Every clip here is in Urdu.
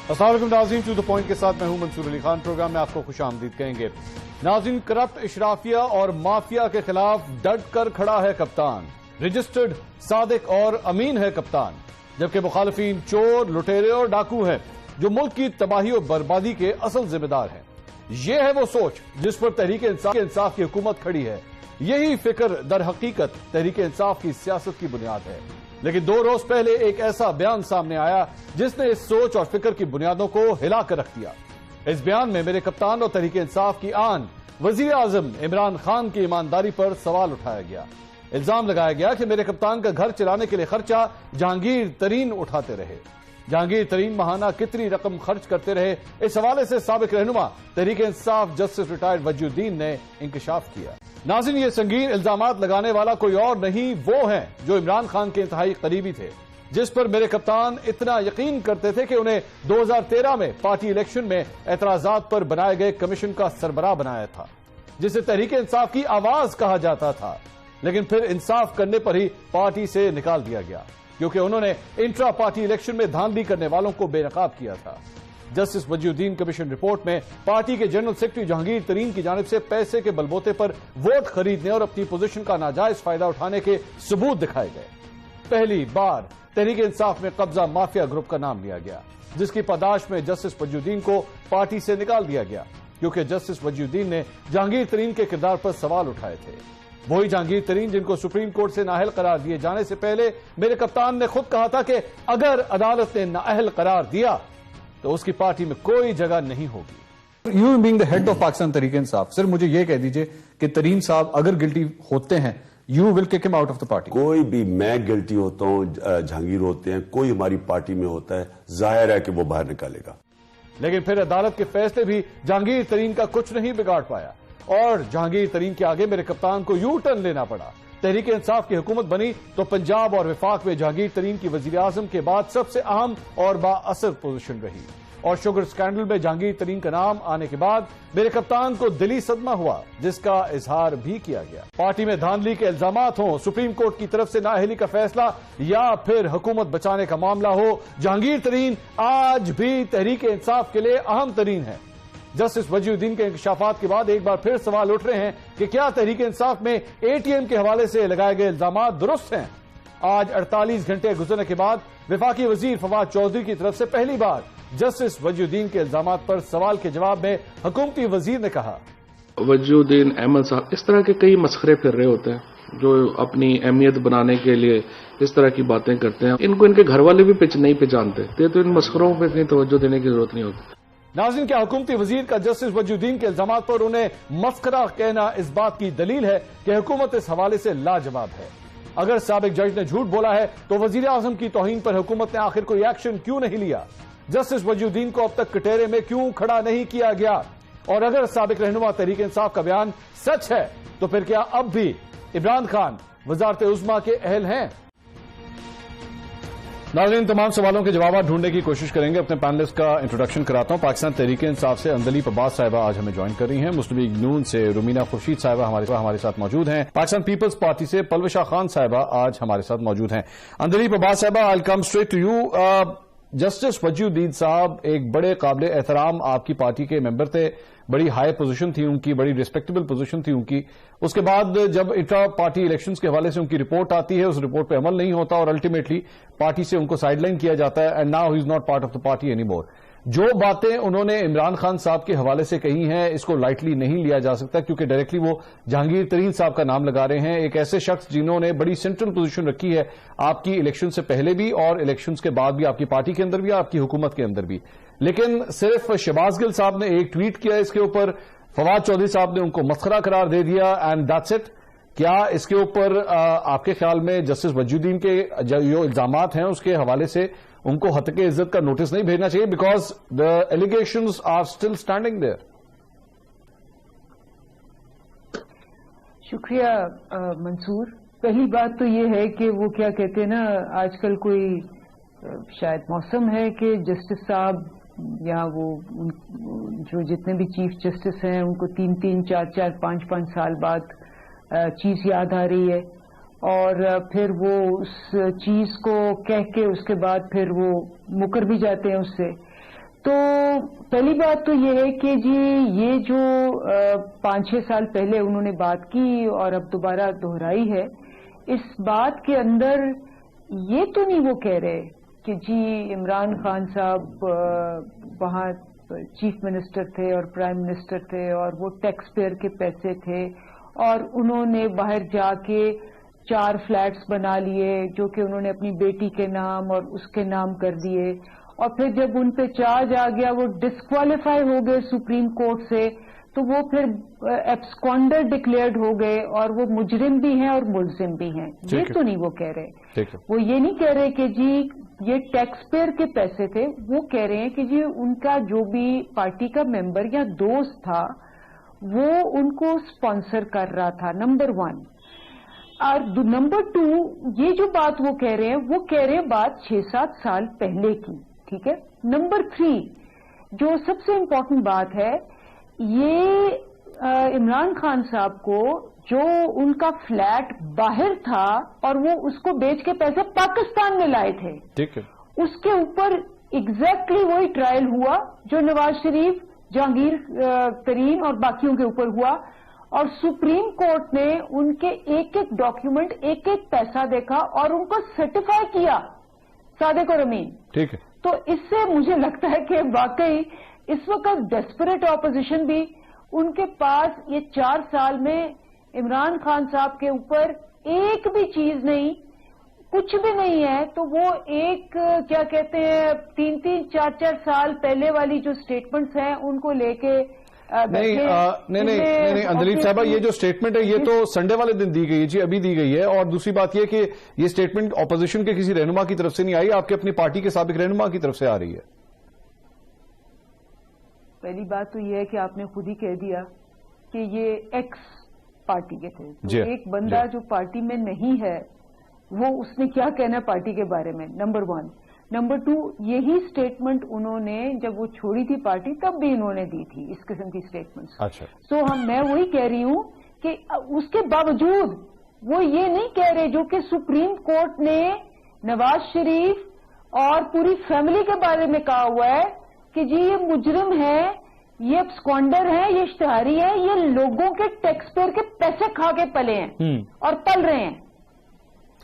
السلام علیکم ناظرین، ٹو دا پوائنٹ کے ساتھ میں ہوں منصور علی خان۔ پروگرام میں آپ کو خوش آمدید کہیں گے۔ ناظرین، کرپٹ اشرافیہ اور مافیا کے خلاف ڈٹ کر کھڑا ہے کپتان، رجسٹرڈ، صادق اور امین ہے کپتان، جبکہ مخالفین چور، لٹیرے اور ڈاکو ہیں جو ملک کی تباہی اور بربادی کے اصل ذمہ دار ہیں۔ یہ ہے وہ سوچ جس پر تحریک انصاف کی حکومت کھڑی ہے۔ یہی فکر در حقیقت تحریک انصاف کی سیاست کی بنیاد ہے۔ لیکن 2 روز پہلے ایک ایسا بیان سامنے آیا جس نے اس سوچ اور فکر کی بنیادوں کو ہلا کر رکھ دیا۔ اس بیان میں میرے کپتان اور تحریک انصاف کی آن وزیر اعظم عمران خان کی ایمانداری پر سوال اٹھایا گیا۔ الزام لگایا گیا کہ میرے کپتان کا گھر چلانے کے لیے خرچہ جہانگیر ترین اٹھاتے رہے۔ جہانگیر ترین ماہانہ کتنی رقم خرچ کرتے رہے، اس حوالے سے سابق رہنما تحریک انصاف جسٹس ریٹائرڈ وجی الدین نے انکشاف کیا۔ ناظرین، یہ سنگین الزامات لگانے والا کوئی اور نہیں، وہ ہیں جو عمران خان کے انتہائی قریبی تھے، جس پر میرے کپتان اتنا یقین کرتے تھے کہ انہیں 2013 میں پارٹی الیکشن میں اعتراضات پر بنائے گئے کمیشن کا سربراہ بنایا تھا، جسے تحریک انصاف کی آواز کہا جاتا تھا، لیکن پھر انصاف کرنے پر ہی پارٹی سے نکال دیا گیا کیونکہ انہوں نے انٹرا پارٹی الیکشن میں دھاندلی کرنے والوں کو بے نقاب کیا تھا۔ جسٹس وجی الدین کمیشن رپورٹ میں پارٹی کے جنرل سیکرٹری جہانگیر ترین کی جانب سے پیسے کے بلبوتے پر ووٹ خریدنے اور اپنی پوزیشن کا ناجائز فائدہ اٹھانے کے ثبوت دکھائے گئے۔ پہلی بار تحریک انصاف میں قبضہ مافیا گروپ کا نام لیا گیا، جس کی پاداش میں جسٹس وجی الدین کو پارٹی سے نکال دیا گیا کیونکہ جسٹس وجی الدین نے جہانگیر ترین کے کردار پر سوال اٹھائے تھے۔ وہی جہانگیر ترین جن کو سپریم کورٹ سے نااہل قرار دیے جانے سے پہلے میرے کپتان نے خود کہا تھا کہ اگر عدالت نے نااہل قرار دیا تو اس کی پارٹی میں کوئی جگہ نہیں ہوگی۔ You being the head of Pakistan Tehreek Insaf, صرف مجھے یہ کہہ دیجئے کہ ترین صاحب اگر گلٹی ہوتے ہیں یو ول کک ہم آؤٹ آف دا پارٹی۔ کوئی بھی، میں گلٹی ہوتا ہوں، جہانگیر ہوتے ہیں، کوئی ہماری پارٹی میں ہوتا ہے، ظاہر ہے کہ وہ باہر نکالے گا۔ لیکن پھر عدالت کے فیصلے بھی جہانگیر ترین کا کچھ نہیں بگاڑ پایا اور جہانگیر ترین کے آگے میرے کپتان کو یو ٹرن لینا پڑا۔ تحریک انصاف کی حکومت بنی تو پنجاب اور وفاق میں جہانگیر ترین کی وزیر اعظم کے بعد سب سے اہم اور با اثر پوزیشن رہی، اور شوگر سکینڈل میں جہانگیر ترین کا نام آنے کے بعد میرے کپتان کو دلی صدمہ ہوا، جس کا اظہار بھی کیا گیا۔ پارٹی میں دھاندلی کے الزامات ہوں، سپریم کورٹ کی طرف سے نااہلی کا فیصلہ یا پھر حکومت بچانے کا معاملہ ہو، جہانگیر ترین آج بھی تحریک انصاف کے لیے اہم ترین ہے۔ جسٹس وجی الدین کے انکشافات کے بعد ایک بار پھر سوال اٹھ رہے ہیں کہ کیا تحریک انصاف میں اے ٹی ایم کے حوالے سے لگائے گئے الزامات درست ہیں؟ آج 48 گھنٹے گزرنے کے بعد وفاقی وزیر فواد چودھری کی طرف سے پہلی بار جسٹس وجی الدین کے الزامات پر سوال کے جواب میں حکومتی وزیر نے کہا، وجی الدین احمد صاحب اس طرح کے کئی مسخرے پھر رہے ہوتے ہیں جو اپنی اہمیت بنانے کے لیے اس طرح کی باتیں کرتے ہیں، ان کو ان کے گھر والے بھی نہیں پہچانتے، تو ان مسخروں پہ اتنی توجہ دینے کی ضرورت نہیں ہوتی۔ ناظرین، کیا حکومتی وزیر کا جسٹس وجی الدین کے الزامات پر انہیں مسخرہ کہنا اس بات کی دلیل ہے کہ حکومت اس حوالے سے لاجواب ہے؟ اگر سابق جج نے جھوٹ بولا ہے تو وزیر اعظم کی توہین پر حکومت نے آخر کوئی ایکشن کیوں نہیں لیا؟ جسٹس وجی الدین کو اب تک کٹہرے میں کیوں کھڑا نہیں کیا گیا؟ اور اگر سابق رہنما تحریک انصاف کا بیان سچ ہے تو پھر کیا اب بھی عمران خان وزارت عظمیٰ کے اہل ہیں؟ ناظرین، تمام سوالوں کے جوابات ڈھونڈنے کی کوشش کریں گے۔ اپنے پینلسٹ کا انٹروڈکشن کراتا ہوں۔ پاکستان تحریک انصاف سے اندلیپ عباس صاحبہ آج ہمیں جوائن کر رہی ہیں۔ مسلم لیگ نون سے رومینہ خورشید صاحبہ ہمارے ساتھ موجود ہیں۔ پاکستان پیپلز پارٹی سے پلوشہ خان صاحبہ آج ہمارے ساتھ موجود ہیں۔ اندلیپ عباس صاحبہ، آئی ول کم اسٹریٹ ٹو یو۔ جسٹس وجی الدین صاحب ایک بڑے قابل احترام آپ کی پارٹی کے ممبر تھے، بڑی ہائی پوزیشن تھی ان کی، بڑی ریسپیکٹیبل پوزیشن تھی ان کی۔ اس کے بعد جب انٹرا پارٹی الیکشنز کے حوالے سے ان کی رپورٹ آتی ہے، اس رپورٹ پہ عمل نہیں ہوتا اور الٹیمیٹلی پارٹی سے ان کو سائیڈ لائن کیا جاتا ہے، and now he is not part of the party any more. جو باتیں انہوں نے عمران خان صاحب کے حوالے سے کہی ہیں، اس کو لائٹلی نہیں لیا جا سکتا کیونکہ ڈائریکٹلی وہ جہانگیر ترین صاحب کا نام لگا رہے ہیں، ایک ایسے شخص جنہوں نے بڑی سینٹرل پوزیشن رکھی ہے آپ کی الیکشن سے پہلے بھی اور الیکشنز کے بعد بھی، آپ کی پارٹی کے اندر بھی، آپ کی حکومت کے اندر بھی۔ لیکن صرف شہباز گل صاحب نے ایک ٹویٹ کیا اس کے اوپر، فواد چودھری صاحب نے ان کو مسخرہ قرار دے دیا، اینڈ دیٹس اٹ۔ کیا اس کے اوپر آپ کے خیال میں جسٹس وجی الدین کے جو الزامات ہیں اس کے حوالے سے ان کو حتک عزت کا نوٹس نہیں بھیجنا چاہیے because the allegations are still standing there? شکریہ منصور۔ پہلی بات تو یہ ہے کہ وہ کیا کہتے ہیں نا، آج کل کوئی شاید موسم ہے کہ جسٹس صاحب یا وہ جو جتنے بھی چیف جسٹس ہیں ان کو 3 4 5 سال بعد چیز یاد آ رہی ہے، اور پھر وہ اس چیز کو کہہ کے اس کے بعد پھر وہ مکر بھی جاتے ہیں اس سے۔ تو پہلی بات تو یہ ہے کہ جی یہ جو 5-6 سال پہلے انہوں نے بات کی اور اب دوبارہ دہرائی ہے، اس بات کے اندر یہ تو نہیں وہ کہہ رہے کہ جی عمران خان صاحب وہاں چیف منسٹر تھے اور پرائم منسٹر تھے اور وہ ٹیکس پیئر کے پیسے تھے اور انہوں نے باہر جا کے 4 فلیٹس بنا لیے جو کہ انہوں نے اپنی بیٹی کے نام اور اس کے نام کر دیے، اور پھر جب ان پہ چارج آ گیا وہ ڈسکوالیفائی ہو گئے سپریم کورٹ سے، تو وہ پھر ایبسکونڈر ڈکلیئرڈ ہو گئے اور وہ مجرم بھی ہیں اور ملزم بھی ہیں۔ یہ تو نہیں وہ کہہ رہے، وہ یہ نہیں کہہ رہے کہ جی یہ ٹیکس پیئر کے پیسے تھے، وہ کہہ رہے ہیں کہ جی ان کا جو بھی پارٹی کا ممبر یا دوست تھا وہ ان کو اسپانسر کر رہا تھا، نمبر 1۔ اور نمبر 2 یہ جو بات وہ کہہ رہے ہیں، وہ کہہ رہے ہیں بات 6-7 سال پہلے کی، ٹھیک ہے۔ نمبر 3 جو سب سے امپورٹنٹ بات ہے، یہ عمران خان صاحب کو جو ان کا فلیٹ باہر تھا اور وہ اس کو بیچ کے پیسے پاکستان میں لائے تھے، ٹھیک ہے، اس کے اوپر ایگزیکٹلی وہی ٹرائل ہوا جو نواز شریف، جہانگیر ترین اور باقیوں کے اوپر ہوا، اور سپریم کورٹ نے ان کے ایک ایک ڈاکیومنٹ، ایک ایک پیسہ دیکھا اور ان کو سرٹیفائی کیا، صادق اور امین، ٹھیک ہے۔ تو اس سے مجھے لگتا ہے کہ واقعی اس وقت ڈیسپریٹ اپوزیشن بھی، ان کے پاس یہ 4 سال میں عمران خان صاحب کے اوپر ایک بھی چیز نہیں، کچھ بھی نہیں ہے، تو وہ ایک کیا کہتے ہیں 3-3 4-4 سال پہلے والی جو سٹیٹمنٹس ہیں ان کو لے کے نہیں اندلیب صاحبہ، یہ جو سٹیٹمنٹ ہے یہ تو سنڈے والے دن دی گئی ہے جی، ابھی دی گئی ہے، اور دوسری بات یہ کہ یہ سٹیٹمنٹ اپوزیشن کے کسی رہنما کی طرف سے نہیں آئی، آپ کے اپنی پارٹی کے سابق رہنما کی طرف سے آ رہی ہے۔ پہلی بات تو یہ ہے کہ آپ نے خود ہی کہہ دیا کہ یہ ایکس پارٹی کے تھے، جی ایک بندہ جو پارٹی میں نہیں ہے وہ اس نے کیا کہنا پارٹی کے بارے میں، نمبر 1۔ نمبر 2 یہی سٹیٹمنٹ انہوں نے جب وہ چھوڑی تھی پارٹی تب بھی انہوں نے دی تھی اس قسم کی سٹیٹمنٹس۔ اچھا، سو میں وہی کہہ رہی ہوں کہ اس کے باوجود وہ یہ نہیں کہہ رہے جو کہ سپریم کورٹ نے نواز شریف اور پوری فیملی کے بارے میں کہا ہوا ہے کہ جی یہ مجرم ہے، یہ اسکوانڈر ہے، یہ اشتہاری ہے، یہ لوگوں کے ٹیکس پیئر کے پیسے کھا کے پلے ہیں اور پل رہے ہیں،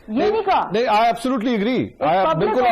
یہ نہیں کہا۔ نہیں، آئی ایبسولوٹلی اگری، بالکل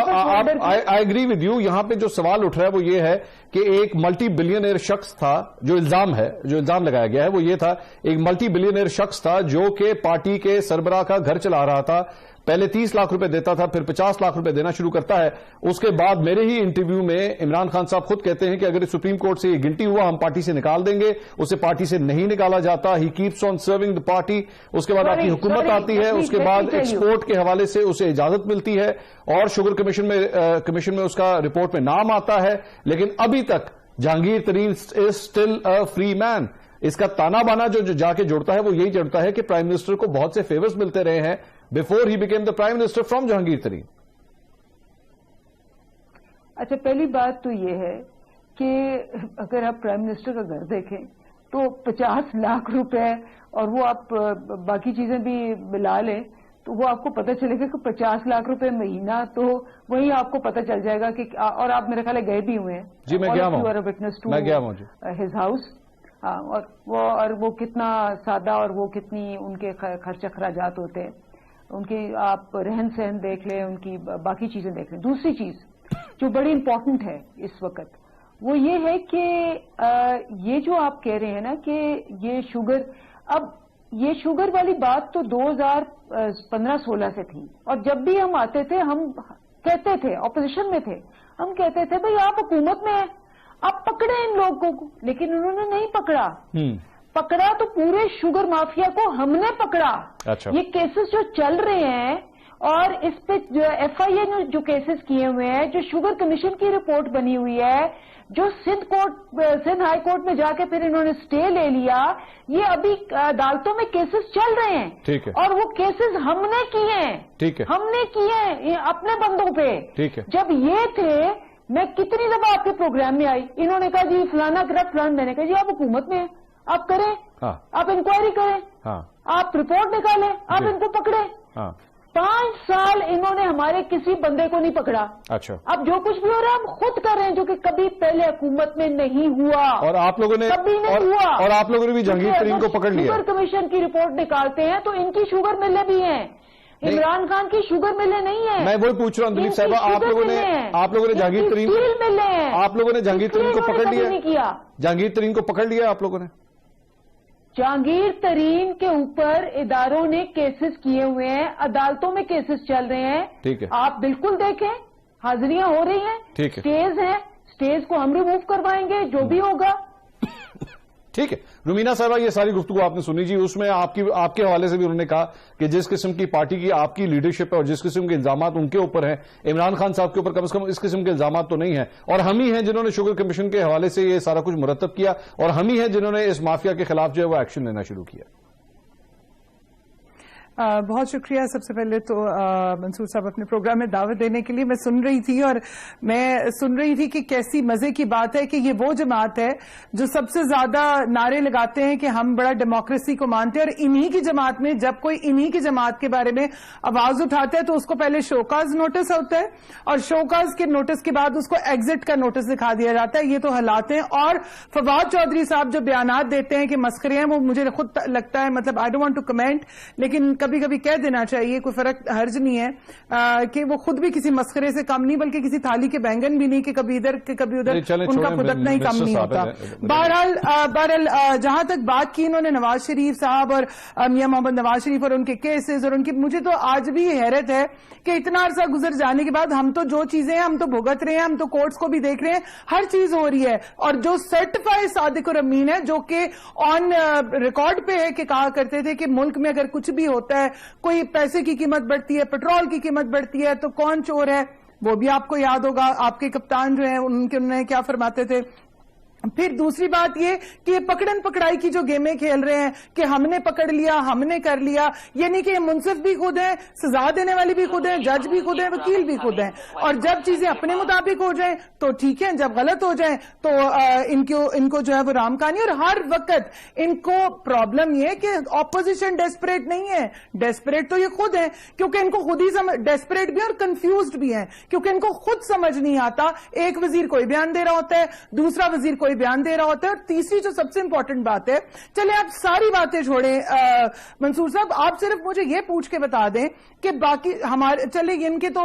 آئی اگری ود یو۔ یہاں پہ جو سوال اٹھ رہا ہے وہ یہ ہے کہ ایک ملٹی بلینئر شخص تھا، جو الزام لگایا گیا ہے وہ یہ تھا، ایک ملٹی بلینئر شخص تھا جو کہ پارٹی کے سربراہ کا گھر چلا رہا تھا، پہلے 30 لاکھ روپے دیتا تھا، پھر 50 لاکھ روپے دینا شروع کرتا ہے۔ اس کے بعد میرے ہی انٹرویو میں عمران خان صاحب خود کہتے ہیں کہ اگر سپریم کورٹ سے یہ گنٹی ہوا ہم پارٹی سے نکال دیں گے، اسے پارٹی سے نہیں نکالا جاتا، ہی keeps on serving the party. اس کے بعد آپ کی حکومت آتی ہے، اس کے بعد ایکسپورٹ کے حوالے سے اسے اجازت ملتی ہے اور شوگر کمیشن میں اس کا رپورٹ میں نام آتا ہے، لیکن ابھی تک جہانگیر ترین از اسٹل اے فری مین۔ اس کا تانا بانا جو جا کے جوڑتا ہے وہ یہی جوڑتا ہے کہ پرائم منسٹر کو بہت سے فیورز ملتے رہے ہیں before he became the prime minister from Jahangir ترین۔ اچھا، پہلی بات تو یہ ہے کہ اگر آپ پرائم منسٹر کا گھر دیکھیں تو 50 لاکھ روپے اور وہ آپ باقی چیزیں بھی ملا لیں تو وہ آپ کو پتہ چلے گا کہ 50 لاکھ روپے مہینہ، تو وہی آپ کو پتہ چل جائے گا کہ، اور آپ میرے خیال گئے بھی ہوئے ہیں جی، میں گیا ہوں ہز ہاؤس، اور وہ کتنا سادہ اور وہ کتنی ان کے خرچ اخراجات ہوتے ہیں، ان کی آپ رہن سہن دیکھ لیں، ان کی باقی چیزیں دیکھ لیں۔ دوسری چیز جو بڑی امپورٹنٹ ہے اس وقت وہ یہ ہے کہ یہ جو آپ کہہ رہے ہیں نا کہ یہ شوگر، اب یہ شوگر والی بات تو 2015-16 سے تھی، اور جب بھی ہم آتے تھے ہم کہتے تھے، اپوزیشن میں تھے، ہم کہتے تھے بھئی آپ حکومت میں ہیں، آپ پکڑے ان لوگوں کو، لیکن انہوں نے نہیں پکڑا تو پورے شوگر مافیا کو ہم نے پکڑا۔ اچھا، یہ کیسز جو چل رہے ہیں اور اس پہ جو ایف آئی اے نے جو کیسز کیے ہوئے ہیں، جو شوگر کمیشن کی رپورٹ بنی ہوئی ہے، جو سندھ ہائی کورٹ میں جا کے پھر انہوں نے سٹے لے لیا، یہ ابھی عدالتوں میں کیسز چل رہے ہیں، ٹھیک ہے، اور وہ کیسز ہم نے کیے ہیں، ٹھیک ہے، ہم نے کیے ہیں اپنے بندوں پہ، ٹھیک ہے۔ جب یہ تھے، میں کتنی دفعہ آپ کے پروگرام میں آئی، انہوں نے کہا جی فلانا کرپٹ فلان، میں نے کہا جی آپ حکومت میں ہیں، آپ کریں، آپ انکوائری کریں، آپ رپورٹ نکالیں، آپ ان کو پکڑیں۔ 5 سال انہوں نے ہمارے کسی بندے کو نہیں پکڑا. اچھا, اب جو کچھ بھی ہو رہا ہے ہم خود کر رہے ہیں, جو کہ کبھی پہلے حکومت میں نہیں ہوا, اور آپ لوگوں نے کبھی نہیں ہوا. اور آپ لوگوں نے بھی جہانگیر ترین کو پکڑ لیا. شوگر کمیشن کی رپورٹ نکالتے ہیں تو ان کی شوگر ملیں بھی ہیں, عمران خان کی شوگر ملیں نہیں ہیں. میں وہی پوچھ رہا ہوں اندلیپ صاحبہ, آپ لوگوں نے جہانگیر ترین کو پکڑ لیا, جہانگیر ترین کو پکڑ لیا آپ لوگوں نے. جہانگیر ترین کے اوپر اداروں نے کیسز کیے ہوئے ہیں, عدالتوں میں کیسز چل رہے ہیں. ٹھیک ہے, آپ بالکل دیکھیں, حاضریاں ہو رہی ہیں. ٹھیک ہے, سٹیز ہے, سٹیز کو ہم ریموو کروائیں گے جو بھی ہوگا. ٹھیک ہے. رومینہ صاحبہ, یہ ساری گفتگو آپ نے سنی جی, اس میں آپ کے حوالے سے بھی انہوں نے کہا کہ جس قسم کی پارٹی کی آپ کی لیڈرشپ ہے اور جس قسم کے الزامات ان کے اوپر ہیں, عمران خان صاحب کے اوپر کم از کم اس قسم کے الزامات تو نہیں ہیں, اور ہم ہی ہیں جنہوں نے شوگر کمیشن کے حوالے سے یہ سارا کچھ مرتب کیا, اور ہم ہی ہیں جنہوں نے اس مافیا کے خلاف جو ہے وہ ایکشن لینا شروع کیا. بہت شکریہ. سب سے پہلے تو منصور صاحب اپنے پروگرام میں دعوت دینے کے لیے. میں سن رہی تھی اور میں سن رہی تھی کہ کیسی مزے کی بات ہے کہ یہ وہ جماعت ہے جو سب سے زیادہ نعرے لگاتے ہیں کہ ہم بڑا ڈیموکریسی کو مانتے ہیں, اور انہی کی جماعت میں جب کوئی انہی کی جماعت کے بارے میں آواز اٹھاتا ہے تو اس کو پہلے شوکاز نوٹس ہوتا ہے, اور شوکاز کے نوٹس کے بعد اس کو ایگزٹ کا نوٹس دکھا دیا جاتا ہے. یہ تو حالات ہیں. اور فواد چودھری صاحب جو بیانات دیتے ہیں کہ مسخرے ہیں, وہ مجھے خود لگتا ہے, مطلب I don't want to comment, لیکن کبھی کبھی کہہ دینا چاہیے, کوئی فرق حرج نہیں ہے کہ وہ خود بھی کسی مسخرے سے کم نہیں, بلکہ کسی تھالی کے بینگن بھی نہیں کہ کبھی ادھر کہ کبھی ادھر, ان کا خود اپنا ہی کم نہیں ہوتا. بہرحال جہاں تک بات کی انہوں نے نواز شریف صاحب اور میاں محمد نواز شریف اور ان کے کیسز اور ان کی, مجھے تو آج بھی حیرت ہے کہ اتنا عرصہ گزر جانے کے بعد ہم تو جو چیزیں ہیں ہم تو بھگت رہے ہیں, ہم تو کورٹس کو بھی دیکھ رہے ہیں, ہر چیز ہو رہی ہے, اور جو سرٹیفائی صادق اور امین ہے, جو کہ آن ریکارڈ پہ ہے کہ کہا کرتے تھے کہ ملک میں اگر کچھ بھی ہوتا ہے, کوئی پیسے کی قیمت بڑھتی ہے, پیٹرول کی قیمت بڑھتی ہے, تو کون چور ہے, وہ بھی آپ کو یاد ہوگا. آپ کے کپتان جو ہیں انہوں نے کیا فرماتے تھے. پھر دوسری بات یہ کہ یہ پکڑن پکڑائی کی جو گیمیں کھیل رہے ہیں کہ ہم نے پکڑ لیا, ہم نے کر لیا, یعنی کہ منصف بھی خود ہیں, سزا دینے والی بھی خود ہیں, جج بھی خود ہیں, وکیل بھی خود ہیں, اور جب چیزیں اپنے مطابق ہو جائیں تو ٹھیک ہے, جب غلط ہو جائیں تو ان کو جو ہے وہ رام کہانی. اور ہر وقت ان کو پرابلم یہ کہ اپوزیشن ڈیسپریٹ نہیں ہے, ڈیسپریٹ تو یہ خود ہیں, کیونکہ ان کو خود ہی ڈیسپریٹ بھی اور کنفیوزڈ بھی ہیں, کیونکہ ان کو خود سمجھ نہیں آتا. ایک وزیر کوئی بیان دے رہا ہوتا ہے, دوسرا وزیر کوئی بیان دے رہا ہوتا ہے, اور تیسری جو سب سے امپورٹنٹ بات ہے, چلے آپ ساری باتیں چھوڑیں منصور صاحب, آپ صرف مجھے یہ پوچھ کے بتا دیں کہ باقی ہمارے, چلے ان کے تو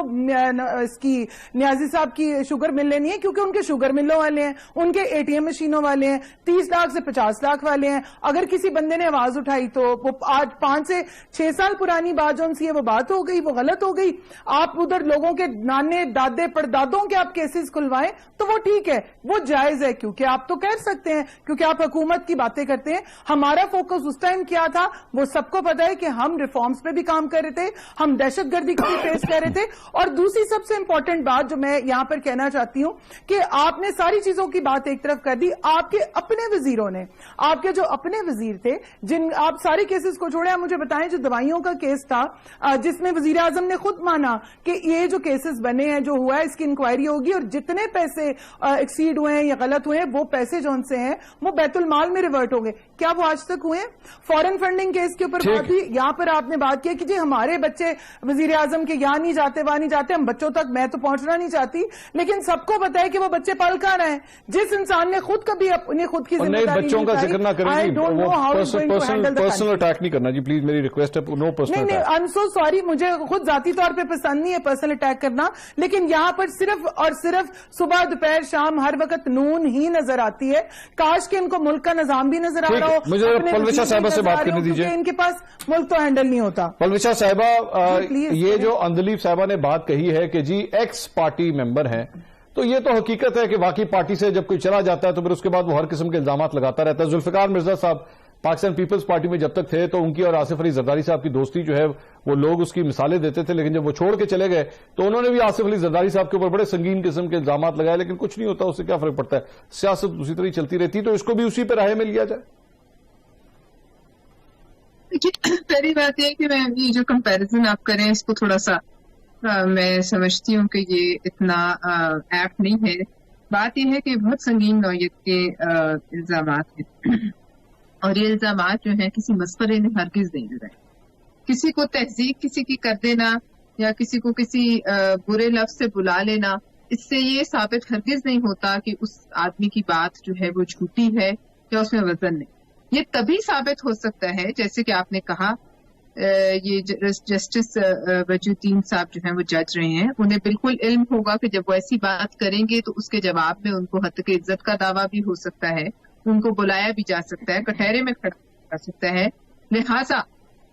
اس کی نیازی صاحب کی شوگر مل لینی ہے کیونکہ ان کے شوگر ملوں والے ہیں, ان کے اے ٹی ایم مشینوں والے ہیں, 30 لاکھ سے 50 لاکھ والے ہیں. اگر کسی بندے نے آواز اٹھائی تو وہ آج 5 سے 6 سال پرانی بات جو سی ہے وہ بات ہو گئی, وہ غلط ہو گئی. آپ ادھر لوگوں کے نانے دادے پردادوں کے آپ کیسز کھلوائیں تو وہ ٹھیک ہے, وہ جائز ہے, کیونکہ آپ تو کہہ سکتے ہیں کیونکہ آپ حکومت کی باتیں کرتے ہیں. ہمارا فوکس اس ٹائم کیا تھا وہ سب کو پتا ہے کہ ہم ریفارمز پہ بھی کام کر رہے تھے, ہم دہشت گردی کو بھی فیس کر رہے تھے. اور دوسری سب سے امپورٹنٹ بات جو میں یہاں پر کہنا چاہتی ہوں کہ آپ نے ساری چیزوں کی بات ایک طرف کر دی, آپ کے اپنے وزیروں نے, آپ کے جو اپنے وزیر تھے, جن آپ سارے کیسز کو چھوڑے, آپ مجھے بتائیں جو دوائیوں کا کیس تھا جس میں وزیر اعظم نے خود مانا کہ یہ جو کیسز بنے ہیں, جو ہوا ہے اس کی انکوائری ہوگی, اور جتنے پیسے ایکسیڈ ہوئے ہیں یا غلط ہوئے ہیں وہ پیسے جو ان سے ہیں وہ بیت المال میں ریورٹ ہو گئے. کیا وہ آج تک ہوئے؟ فورن فنڈنگ کیس کے اوپر بات ہوئی, یہاں پر آپ نے بات کی کہ جی ہمارے بچے وزیر اعظم کے یہاں نہیں جاتے, وہاں نہیں جاتے, ہم بچوں تک میں تو پہنچنا نہیں چاہتی, لیکن سب کو پتا ہے کہ وہ بچے پل کہاں رہے ہیں. جس انسان نے خود کبھی اپنی خود کی ذمہ داری بچوں کا ذکر نہ کریں, پرسنل اٹیک نہیں کرنا جی پلیز, میری ریکویسٹ ہے, no personal attack. I am so sorry, مجھے خود ذاتی طور پہ پسند نہیں ہے پرسنل اٹیک کرنا, لیکن یہاں پر صرف اور صرف صبح دوپہر شام ہر وقت نون ہی نظر آتی ہے. کاش کہ ان کو ملک کا نظام بھی نظر آ رہا ہو. مجھے پلوشا صاحبہ سے بات کرنے دیجیے, ان کے پاس ملک تو ہینڈل نہیں ہوتا. پلوشا صاحبہ, یہ جو اندلیپ صاحبہ نے بات کہی ہے کہ جی ایکس پارٹی ممبر ہیں, تو یہ تو حقیقت ہے کہ واقعی پارٹی سے جب کوئی چلا جاتا ہے تو پھر اس کے بعد وہ ہر قسم کے الزامات لگاتا رہتا ہے. ذوالفقار مرزا صاحب پاکستان پیپلز پارٹی میں جب تک تھے تو ان کی اور آصف علی زرداری صاحب کی دوستی جو ہے وہ لوگ اس کی مثالیں دیتے تھے, لیکن جب وہ چھوڑ کے چلے گئے تو انہوں نے بھی آصف علی زرداری صاحب کے اوپر بڑے سنگین قسم کے الزامات لگائے, لیکن کچھ نہیں ہوتا, اس سے کیا فرق پڑتا ہے, سیاست اسی طرح چلتی رہتی, تو اس کو بھی اسی پہ راہ میں لیا جائے. پہلی بات یہ کہ میں یہ جو کمپیریزن آپ کریں اس کو تھوڑا سا میں سمجھتی ہوں کہ یہ اتنا ایپٹ نہیں ہے. بات یہ ہے کہ بہت سنگین نوعیت کے الزامات ہیں, اور یہ الزامات جو ہیں کسی مسخرے نے ہرگز نہیں لگائے. کسی کو تہذیب کسی کی کر دینا یا کسی کو کسی برے لفظ سے بلا لینا، اس سے یہ ثابت ہرگز نہیں ہوتا کہ اس آدمی کی بات جو ہے وہ جھوٹی ہے یا اس میں وزن نہیں. یہ تبھی ثابت ہو سکتا ہے جیسے کہ آپ نے کہا یہ جسٹس وجیہ الدین صاحب جو ہیں وہ جج رہے ہیں، انہیں بالکل علم ہوگا کہ جب وہ ایسی بات کریں گے تو اس کے جواب میں ان کو حق عزت کا دعویٰ بھی ہو سکتا ہے، ان کو بلایا بھی جا سکتا ہے، کٹہرے میں کھڑا جا سکتا ہے. لہٰذا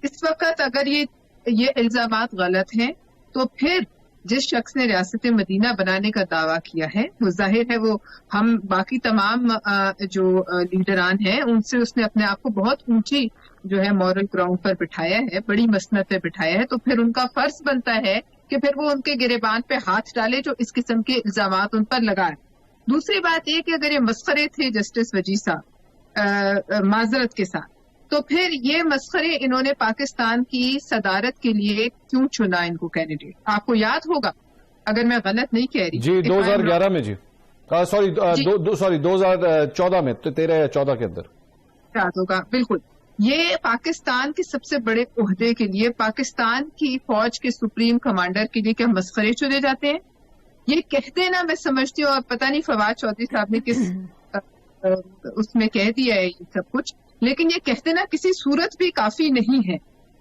اس وقت اگر یہ الزامات غلط ہیں تو پھر جس شخص نے ریاست مدینہ بنانے کا دعویٰ کیا ہے وہ ظاہر ہے وہ ہم باقی تمام جو لیڈران ہیں ان سے اس نے اپنے آپ کو بہت اونچی جو ہے مورل گراؤنڈ پر بٹھایا ہے، بڑی مسند پہ بٹھایا ہے، تو پھر ان کا فرض بنتا ہے کہ پھر وہ ان کے گریبان پہ ہاتھ ڈالے جو اس قسم کے الزامات ان پر لگائے. دوسری بات یہ کہ اگر یہ مسخرے تھے جسٹس وجیہ صاحب معذرت کے ساتھ، تو پھر یہ مسخرے انہوں نے پاکستان کی صدارت کے لیے کیوں چنا ان کو کینڈیڈیٹ؟ آپ کو یاد ہوگا اگر میں غلط نہیں کہہ رہی جی 2011 میں جی سوری 2014 میں 13 یا 14 کے اندر یاد ہوگا بالکل. یہ پاکستان کے سب سے بڑے عہدے کے لیے پاکستان کی فوج کے سپریم کمانڈر کے لیے کیا مسخرے چنے جاتے ہیں؟ یہ کہتے نا میں سمجھتی ہوں، اور پتہ نہیں فواد چودھری صاحب نے کس اس میں کہہ دیا ہے یہ سب کچھ، لیکن یہ کہتے نا کسی صورت بھی کافی نہیں ہے.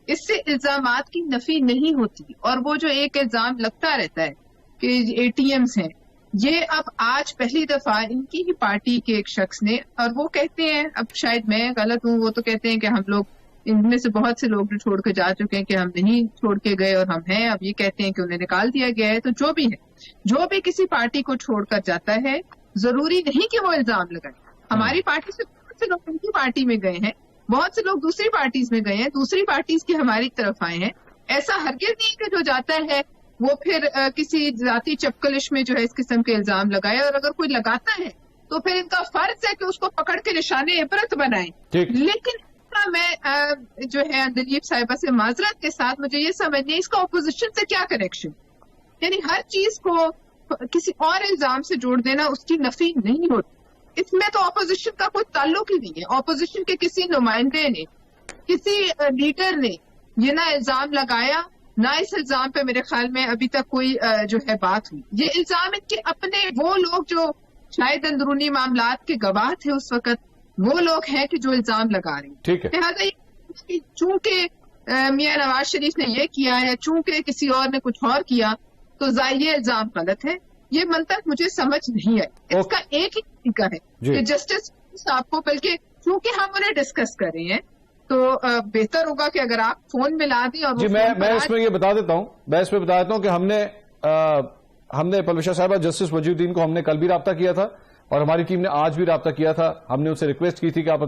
اس سے الزامات کی نفی نہیں ہوتی. اور وہ جو ایک الزام لگتا رہتا ہے کہ اے ٹی ایمز ہیں، یہ اب آج پہلی دفعہ ان کی ہی پارٹی کے ایک شخص نے، اور وہ کہتے ہیں، اب شاید میں غلط ہوں، وہ تو کہتے ہیں کہ ہم لوگ ان میں سے بہت سے لوگ جو چھوڑ کے جا چکے ہیں کہ ہم نہیں چھوڑ کے گئے اور ہم ہیں، اب یہ کہتے ہیں کہ انہیں نکال دیا گیا ہے. تو جو بھی ہے، جو بھی کسی پارٹی کو چھوڑ کر جاتا ہے ضروری نہیں کہ وہ الزام لگائے. ہماری پارٹی سے بہت سے لوگ ان کی پارٹی میں گئے ہیں، بہت سے لوگ دوسری پارٹیز میں گئے ہیں، دوسری پارٹیز کی ہماری طرف آئے ہیں. ایسا ہرگز نہیں کہ جو جاتا ہے وہ پھر کسی ذاتی چپکلش میں جو ہے اس قسم کے الزام لگائے، اور اگر کوئی لگاتا ہے تو پھر ان کا فرض ہے کہ اس کو پکڑ کے نشان عبرت بنائیں. لیکن میں جو ہے دلیپ صاحبہ سے معذرت کے ساتھ مجھے یہ سمجھنے اس کا اپوزیشن سے کیا کنیکشن، یعنی ہر چیز کو کسی اور الزام سے جوڑ دینا اس کی نفی نہیں ہوتی. اس میں تو اپوزیشن کا کوئی تعلق ہی نہیں ہے. اپوزیشن کے کسی نمائندے نے، کسی لیڈر نے یہ نہ الزام لگایا، نہ اس الزام پہ میرے خیال میں ابھی تک کوئی جو ہے بات ہوئی. یہ الزام ان کے اپنے وہ لوگ جو شاید اندرونی معاملات کے گواہ تھے اس وقت، وہ لوگ ہیں کہ جو الزام لگا رہے ہیں. لہٰذا چونکہ میاں نواز شریف نے یہ کیا ہے، چونکہ کسی اور نے کچھ اور کیا، تو یہ الزام غلط ہے. یہ منطق مجھے سمجھ نہیں آئی. اس کا ایک ہی طریقہ ہے کہ جسٹس صاحب کو، بلکہ چونکہ ہم انہیں ڈسکس کر رہے ہیں تو بہتر ہوگا کہ اگر آپ فون میں لا دیں. اور جی میں اس میں یہ بتا دیتا ہوں کہ ہم نے پلوشا صاحبہ جسٹس وجیہ الدین کو ہم نے کل بھی رابطہ کیا تھا، اور ہماری ٹیم نے آج بھی رابطہ کیا تھا. ہم نے ان سے ریکویسٹ کی تھی کہ آپ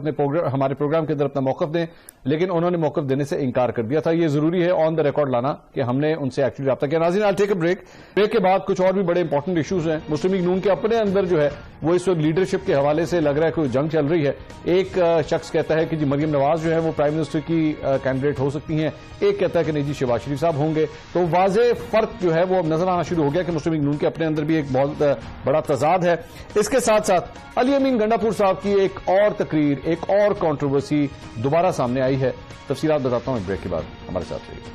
ہمارے پروگرام کے اندر اپنا موقف دیں، لیکن انہوں نے موقف دینے سے انکار کر دیا تھا. یہ ضروری ہے آن دا ریکارڈ لانا کہ ہم نے ان سے ایکچولی رابطہ کیا. ناظرین آئی ٹیک اے بریک کے بعد کچھ اور بھی بڑے امپورٹنٹ ایشوز ہیں. مسلم لیگ نون کے اپنے اندر جو ہے وہ اس وقت لیڈرشپ کے حوالے سے لگ رہا ہے کوئی جنگ چل رہی ہے. ایک شخص کہتا ہے کہ جی مریم نواز جو ہے وہ پرائم منسٹر کی کینڈیڈیٹ ہو سکتی ہیں، ایک کہتا ہے کہ نہیں جی شہباز شریف صاحب ہوں گے. تو واضح فرق جو ہے وہ اب نظر آنا شروع ہو گیا کہ مسلم لیگ نون کے اپنے اندر بھی ایک بہت بڑا تضاد ہے. اس کے ساتھ ساتھ علی امین گنڈا پور صاحب کی ایک اور تقریر، ایک اور کنٹروورسی دوبارہ سامنے آئی ہے. تفصیلات بتاتا ہوں ایک بریک کے بعد، ہمارے ساتھ رہیے.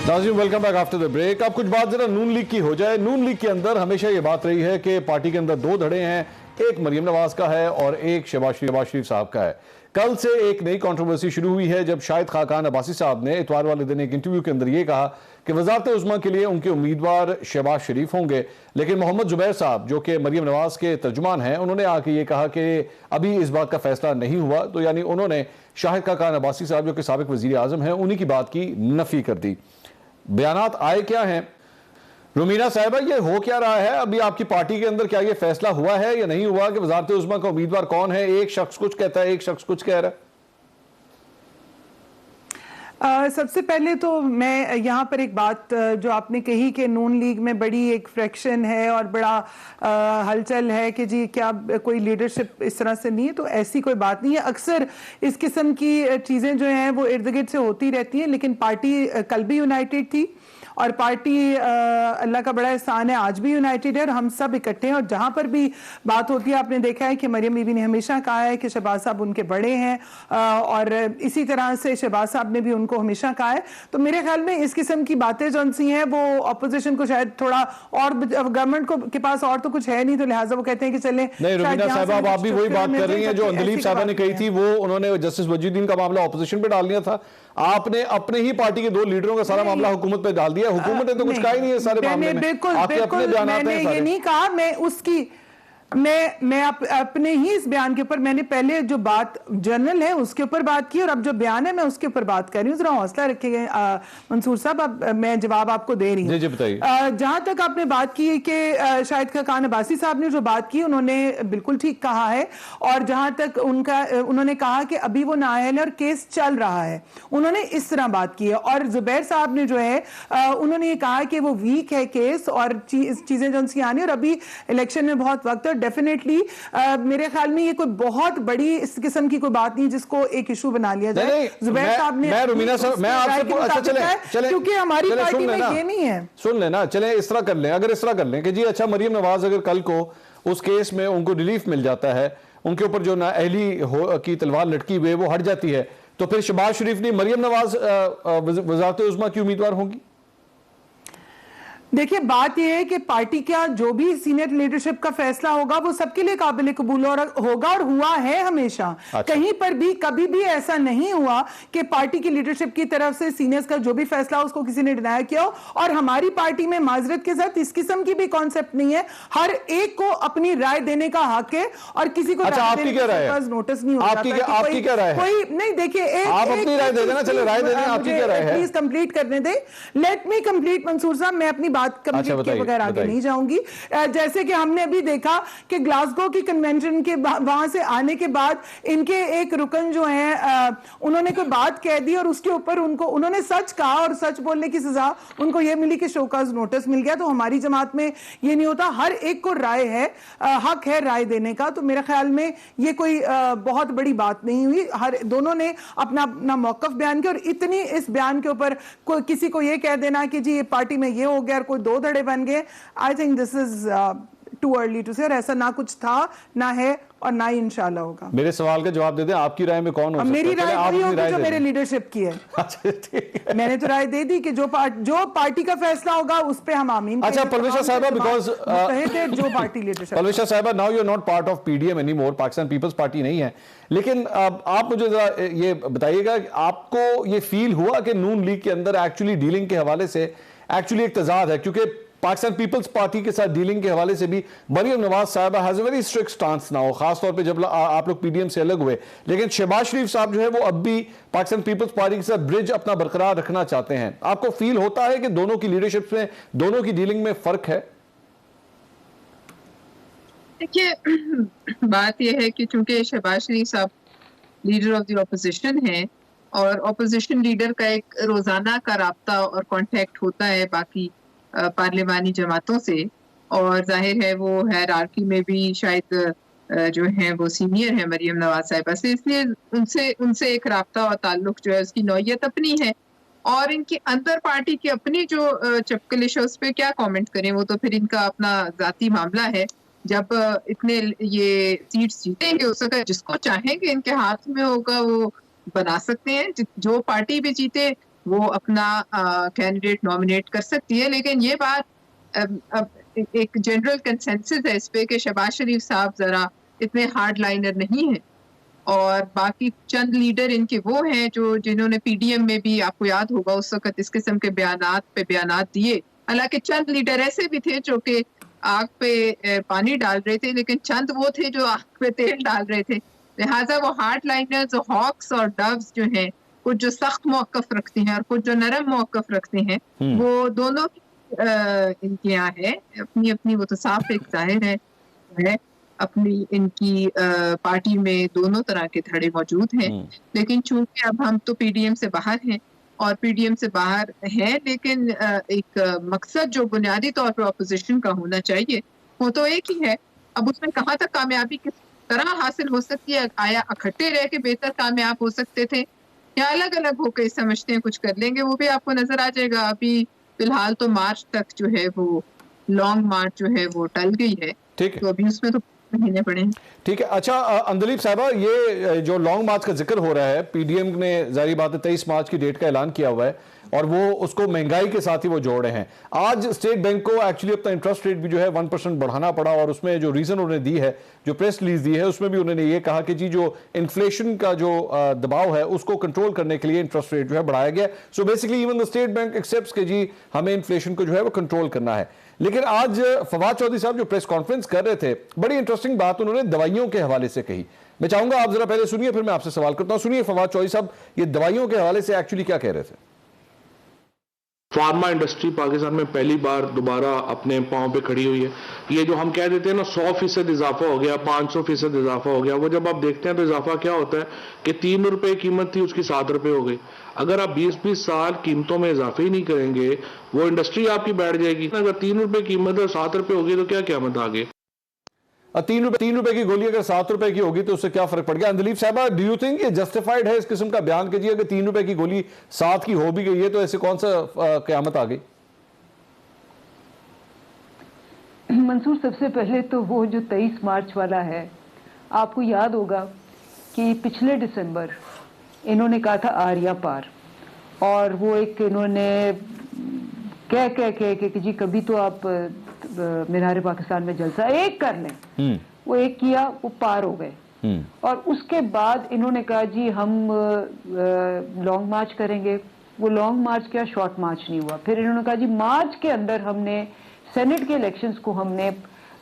ناظرین welcome back after the break. اب کچھ بات ذرا نون لیگ کی ہو جائے. نون لیگ کے اندر ہمیشہ یہ بات رہی ہے کہ پارٹی کے اندر دو دھڑے ہیں، ایک مریم نواز کا ہے اور ایک شہباز شریف صاحب کا ہے. کل سے ایک نئی کنٹروورسی شروع ہوئی ہے جب شاہد خاقان عباسی صاحب نے اتوار والے دن ایک انٹرویو کے اندر یہ کہا کہ وزارت عظمیٰ کے لیے ان کے امیدوار شہباز شریف ہوں گے، لیکن محمد زبیر صاحب جو کہ مریم نواز کے ترجمان ہیں انہوں نے آ کے یہ کہا کہ ابھی اس بات کا فیصلہ نہیں ہوا. تو یعنی انہوں نے شاہد خاقان عباسی صاحب جو کہ سابق وزیر اعظم ہیں انہی کی بات کی نفی کر دی. بیانات آئے کیا ہیں؟ رومینہ صاحبہ یہ ہو کیا رہا ہے ابھی آپ کی پارٹی کے اندر؟ کیا یہ فیصلہ ہوا ہے یا نہیں ہوا کہ وزارت عظمیٰ کا امیدوار کون ہے؟ ایک شخص کچھ کہتا ہے، ایک شخص کچھ کہہ رہا ہے. سب سے پہلے تو میں یہاں پر ایک بات جو آپ نے کہی کہ نون لیگ میں بڑی ایک فریکشن ہے اور بڑا ہلچل ہے کہ جی کیا کوئی لیڈرشپ اس طرح سے نہیں ہے، تو ایسی کوئی بات نہیں ہے. اکثر اس قسم کی چیزیں جو ہیں وہ ارد گرد سے ہوتی رہتی ہیں، لیکن پارٹی کل بھی یونائٹڈ تھی اور پارٹی اللہ کا بڑا احسان ہے آج بھی یونائٹڈ ہے اور ہم سب اکٹھے ہیں, اور جہاں پر بھی بات ہوتی ہے آپ نے دیکھا ہے کہ مریم بی بی نے ہمیشہ کہا ہے کہ شہباز صاحب ان کے بڑے ہیں, اور اسی طرح سے شہباز صاحب نے بھی ان کو ہمیشہ کہا ہے. تو میرے خیال میں اس قسم کی باتیں جو سی ہیں وہ اپوزیشن کو شاید تھوڑا, اور گورنمنٹ کو کے پاس اور تو کچھ ہے نہیں, تو لہٰذا وہ کہتے ہیں کہ چلیں. نہیں رومینہ صاحبہ آپ بھی وہی بات کر رہی ہیں جو اندلیب صاحبہ نے کہی تھی, وہ انہوں نے جسٹس وجی الدین کا معاملہ اپوزیشن پہ ڈال دیا تھا, آپ نے اپنے ہی پارٹی کے 2 لیڈروں کا سارا معاملہ حکومت پہ ڈال دیا. حکومت نے تو کچھ کہا ہی نہیں ہے سارے معاملے میں, آپ کے اپنے بیانات ہیں. میں نے یہ نہیں کہا, میں اس کی میں اپنے ہی اس بیان کے اوپر, میں نے پہلے جو بات جنرل ہے اس کے اوپر بات کی, اور اب جو بیان ہے میں اس کے اوپر بات کر رہی ہوں. ذرا حوصلہ رکھے گئے منصور صاحب, اب میں جواب آپ کو دے رہی ہوں. جی بتائیے. جہاں تک آپ نے بات کی کہ شاہد خاقان عباسی صاحب نے جو بات کی انہوں نے بالکل ٹھیک کہا ہے, اور جہاں تک انہوں نے کہا کہ ابھی وہ نااہل ہے اور کیس چل رہا ہے, انہوں نے اس طرح بات کی ہے. اور زبیر صاحب نے جو ہے انہوں نے یہ کہا کہ وہ ویک ہے کیس, اور چیزیں جو ان سے آنی, اور ابھی الیکشن میں بہت وقت ہے. ڈیفینیٹلی میرے خیال میں یہ کوئی بہت بڑی اس قسم کی کوئی بات نہیں جس کو ایک ایشو بنا لیا جائے. زبیر صاحب نے کیونکہ ہماری پارٹی میں یہ نہیں ہے. سن لیں نا, چلیں اس طرح کر لیں, اگر اس طرح کر لیں کہ جی اچھا مریم نواز اگر کل کو اس کیس میں ان کو ریلیف مل جاتا ہے, ان کے اوپر جو نااہلی کی تلوار لٹکی ہوئی وہ ہٹ جاتی ہے, تو پھر شہباز شریف نے مریم نواز وزارت عظمیٰ کی امیدوار ہوں گی. دیکھیے بات یہ ہے کہ پارٹی کا جو بھی سینئر لیڈرشپ کا فیصلہ ہوگا وہ سب کے لیے قابل قبول ہوگا, اور ہوا ہے ہمیشہ. کہیں پر بھی کبھی بھی ایسا نہیں ہوا کہ پارٹی کی لیڈرشپ کی طرف سے سینئرز کا جو بھی فیصلہ اس کو کسی نے ڈینائی کیا ہو, اور ہماری پارٹی میں معذرت کے ساتھ اس قسم کی بھی کانسیپٹ نہیں ہے. ہر ایک کو اپنی رائے دینے کا حق ہے, اور کسی کو نوٹس نہیں ہوتا. آپ کی کیا رائے ہے؟ کوئی نہیں, دیکھیے آپ اپنی رائے دے دینا, چلے رائے دے دیں, آپ کی کیا رائے ہے؟ پلیز کمپلیٹ کرنے دیں, لیٹ می کمپلیٹ منصور صاحب, میں اپنی کمپلیٹ کے بغیر آگے نہیں جاؤں گی. جیسے کہ ہم نے ابھی دیکھا کہ گلاسگو کی کنونشن کے وہاں سے آنے کے بعد ان کے ایک رکن جو ہیں انہوں نے کوئی بات کہہ دی, اور اس کے اوپر انہوں نے سچ کہا, اور سچ بولنے کی سزا ان کو یہ ملی کہ شوکاز نوٹس مل گیا. تو ہماری جماعت میں یہ نہیں ہوتا, ہر ایک کو رائے ہے, حق ہے رائے دینے کا. تو میرے خیال میں یہ کوئی بہت بڑی بات نہیں ہوئی, دونوں نے اپنا موقف بیان کیا. اور اتنی اس بیان کے اوپر کسی کو یہ کہہ دینا کہ جی پارٹی میں یہ ہو گیا اور کوئی 2 دھڑے بن گئے, I think this is too early to say, اور ایسا نہ کچھ تھا نہ ہے اور نہ ہی انشاءاللہ ہوگا. میرے سوال کا جواب دے دیں, آپ کی رائے میں کون ہو سکتا ہے؟ میری رائے وہی ہوگی جو میرے لیڈرشپ کی ہے. میں نے تو رائے دے دی کہ جو پارٹی کا فیصلہ ہوگا اس پہ ہم آمین. اچھا پرویشا صاحبہ, بیکاز جو پارٹی لیڈرشپ, پرویشا صاحبہ, now you're not part of PDM anymore, Pakistan Peoples Party نہیں ہے, لیکن آپ مجھے ذرا یہ بتائیے گا کہ آپ کو یہ فیل ہوا کہ نون لیگ کے اندر ایکچولی ڈیلنگ کے حوالے سے ایکچولی ایک تضاد ہے, کیونکہ پاکستان پیپلز پارٹی کے ساتھ ڈیلنگ کے حوالے سے بھی مریم نواز صاحبہ has a very strict stance نہ ہو, خاص طور پہ جب آپ لوگ پی ڈی ایم سے الگ ہوئے, لیکن شہباز شریف صاحب جو ہے وہ اب بھی پاکستان پیپلز پارٹی کے ساتھ برج اپنا برقرار رکھنا چاہتے ہیں. آپ کو فیل ہوتا ہے کہ دونوں کی لیڈرشپ میں, دونوں کی ڈیلنگ میں فرق ہے؟ دیکھیے بات یہ ہے کہ چونکہ شہباز شریف صاحب لیڈر آف دی اپوزیشن ہیں, اور اپوزیشن لیڈر کا ایک روزانہ کا رابطہ اور کانٹیکٹ ہوتا ہے باقی پارلیمانی جماعتوں سے, اور ظاہر ہے وہ ہیرارکی میں بھی شاید جو ہیں وہ سینئر ہیں مریم نواز صاحبہ سے, اس لیے ان سے ایک رابطہ اور تعلق جو ہے اس کی نوعیت اپنی ہے, اور ان کی اندر پارٹی کی اپنی جو چپکلش ہے اس پہ کیا کامنٹ کریں, وہ تو پھر ان کا اپنا ذاتی معاملہ ہے. جب اتنے یہ سیٹس جیتیں گے اس وقت جس کو چاہیں گے ان کے ہاتھ میں ہوگا وہ بنا سکتے ہیں, جو پارٹی بھی جیتے وہ اپنا کینڈیڈیٹ نامینیٹ کر سکتی ہے. لیکن یہ بات اب ایک جنرل کنسنسس ہے اس پہ کہ شہباز شریف صاحب ذرا اتنے ہارڈ لائنر نہیں ہیں, اور باقی چند لیڈر ان کے وہ ہیں جنہوں نے پی ڈی ایم میں بھی, آپ کو یاد ہوگا اس وقت اس قسم کے بیانات پہ بیانات دیے. حالانکہ چند لیڈر ایسے بھی تھے جو کہ آگ پہ پانی ڈال رہے تھے, لیکن چند وہ تھے جو آگ پہ تیل ڈال رہے تھے. لہٰذا وہ ہارڈ لائنرز, ہاکس اور ڈوز جو ہیں, کچھ جو سخت موقف رکھتے ہیں اور کچھ جو نرم موقف رکھتے ہیں, وہ دونوں ان کے یہاں ہے. اپنی اپنی وہ تو صاف ایک ظاہر ہے اپنی ان کی پارٹی میں دونوں طرح کے دھڑے موجود ہیں. لیکن چونکہ اب ہم تو پی ڈی ایم سے باہر ہیں, اور پی ڈی ایم سے باہر ہیں, لیکن ایک مقصد جو بنیادی طور پر اپوزیشن کا ہونا چاہیے وہ تو ایک ہی ہے. اب اس میں کہاں تک کامیابی کس طرح حاصل ہو سکتی ہے, آیا اکٹھے رہ کے بہتر کامیاب ہو سکتے تھے یا الگ الگ ہو کے سمجھتے ہیں کچھ کر لیں گے, وہ بھی آپ کو نظر آ جائے گا. ابھی فی الحال تو مارچ تک جو ہے وہ لانگ مارچ جو ہے وہ ٹل گئی ہے. ٹھیک ہے, تو ابھی اس میں تو مہینے پڑے ہیں. ٹھیک ہے. اچھا اندلیب صاحبہ, یہ جو لانگ مارچ کا ذکر ہو رہا ہے, پی ڈی ایم نے ظاہری بات ہے 23 مارچ کی ڈیٹ کا اعلان کیا ہوا ہے, اور وہ اس کو مہنگائی کے ساتھ ہی وہ جوڑ رہے ہیں. آج اسٹیٹ بینک کو ایکچولی اپنا انٹرسٹ ریٹ بھی جو ہے 1% بڑھانا پڑا, اور اس میں جو ریزن انہوں نے دی ہے, جو پریس ریلیز دی ہے, اس میں بھی انہوں نے یہ کہا کہ جی جو انفلیشن کا جو دباؤ ہے اس کو کنٹرول کرنے کے لیے انٹرسٹ ریٹ جو ہے بڑھایا گیا. So basically even the State Bank accepts کہ جی ہمیں انفلیشن کو جو ہے وہ کنٹرول کرنا ہے. لیکن آج فواد چودھری صاحب جو پریس کانفرنس کر رہے تھے, بڑی انٹرسٹنگ بات انہوں نے دوائیوں کے حوالے سے کہی. میں چاہوں گا آپ ذرا پہلے سنیے, پھر میں آپ سے سوال کرتا ہوں. سنیے فواد چودھری صاحب یہ دوائیوں کے حوالے سے ایکچولی کیا کہہ رہے تھے. فارما انڈسٹری پاکستان میں پہلی بار دوبارہ اپنے پاؤں پہ کھڑی ہوئی ہے. یہ جو ہم کہہ دیتے ہیں نا 100% اضافہ ہو گیا, 500% اضافہ ہو گیا, وہ جب آپ دیکھتے ہیں تو اضافہ کیا ہوتا ہے کہ 3 روپے قیمت تھی اس کی 7 روپے ہو گئی. اگر آپ 20-20 سال قیمتوں میں اضافے ہی نہیں کریں گے, وہ انڈسٹری آپ کی بیٹھ جائے گی. اگر 3 روپے قیمت ہے 7 روپے ہوگی تو کیا قیامت آگے. 3 روپے کی گولی اگر 7 روپے کی ہوگی تو اس سے کیا فرق پڑ گیا. اندلیب صاحبہ, ڈو یو تھنک یہ جسٹیفائڈ ہے اس قسم کا بیان کہ جی اگر 3 روپے کی گولی 7 کی ہو بھی گئی ہے تو ایسے کون سا قیامت آ گئی. منصور, سب سے پہلے تو وہ جو 23 مارچ والا ہے, آپ کو یاد ہوگا کہ پچھلے دسمبر انہوں نے کہا تھا آریا پار, اور وہ ایک انہوں نے کہ جی کبھی تو آپ مینار پاکستان میں جلسہ ایک کر لیں. وہ ایک کیا, وہ پار ہو گئے. اور اس کے بعد انہوں نے کہا جی ہم لانگ مارچ کریں گے. وہ لانگ مارچ کیا, شارٹ مارچ نہیں ہوا. پھر انہوں نے کہا جی مارچ کے اندر ہم نے سینٹ کے الیکشنز کو ہم نے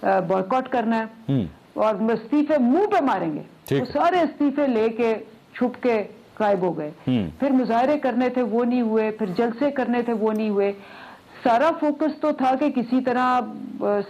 بائیکاٹ کرنا ہے, اور استعفے منہ پہ ماریں گے. وہ سارے استعفے لے کے چھپ کے غائب ہو گئے. پھر مظاہرے کرنے تھے وہ نہیں ہوئے, پھر جلسے کرنے تھے وہ نہیں ہوئے. سارا فوکس تو تھا کہ کسی طرح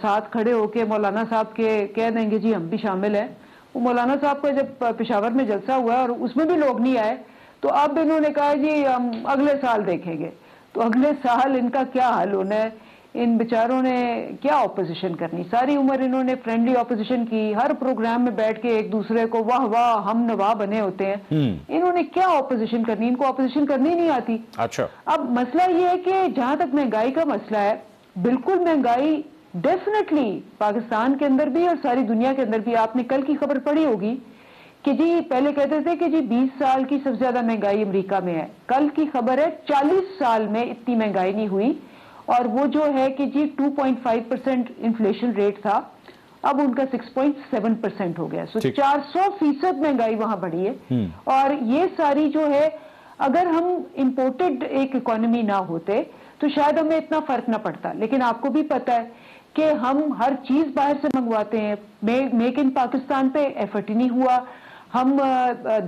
ساتھ کھڑے ہو کے مولانا صاحب کے کہہ دیں گے جی ہم بھی شامل ہیں. وہ مولانا صاحب کا جب پشاور میں جلسہ ہوا اور اس میں بھی لوگ نہیں آئے, تو اب انہوں نے کہا جی ہم اگلے سال دیکھیں گے. تو اگلے سال ان کا کیا حال ہونا ہے. ان بیچاروں نے کیا اپوزیشن کرنی, ساری عمر انہوں نے فرینڈلی اپوزیشن کی, ہر پروگرام میں بیٹھ کے ایک دوسرے کو واہ واہ ہم نوا بنے ہوتے ہیں. انہوں نے کیا اپوزیشن کرنی, ان کو اپوزیشن کرنی نہیں آتی. اچھا, اب مسئلہ یہ ہے کہ جہاں تک مہنگائی کا مسئلہ ہے, بالکل مہنگائی ڈیفینیٹلی پاکستان کے اندر بھی اور ساری دنیا کے اندر بھی. آپ نے کل کی خبر پڑھی ہوگی کہ جی پہلے کہتے تھے کہ جی 20 سال کی سب سے زیادہ مہنگائی امریکہ میں ہے. کل کی خبر ہے 40 سال میں اتنی مہنگائی نہیں ہوئی, اور وہ جو ہے کہ جی 2.5% انفلیشن ریٹ تھا, اب ان کا 6.7% ہو گیا. 400% مہنگائی وہاں بڑھی ہے. اور یہ ساری جو ہے, اگر ہم امپورٹڈ ایک اکانومی نہ ہوتے تو شاید ہمیں اتنا فرق نہ پڑتا. لیکن آپ کو بھی پتا ہے کہ ہم ہر چیز باہر سے منگواتے ہیں. میک ان پاکستان پہ ایفرٹ ہی نہیں ہوا. ہم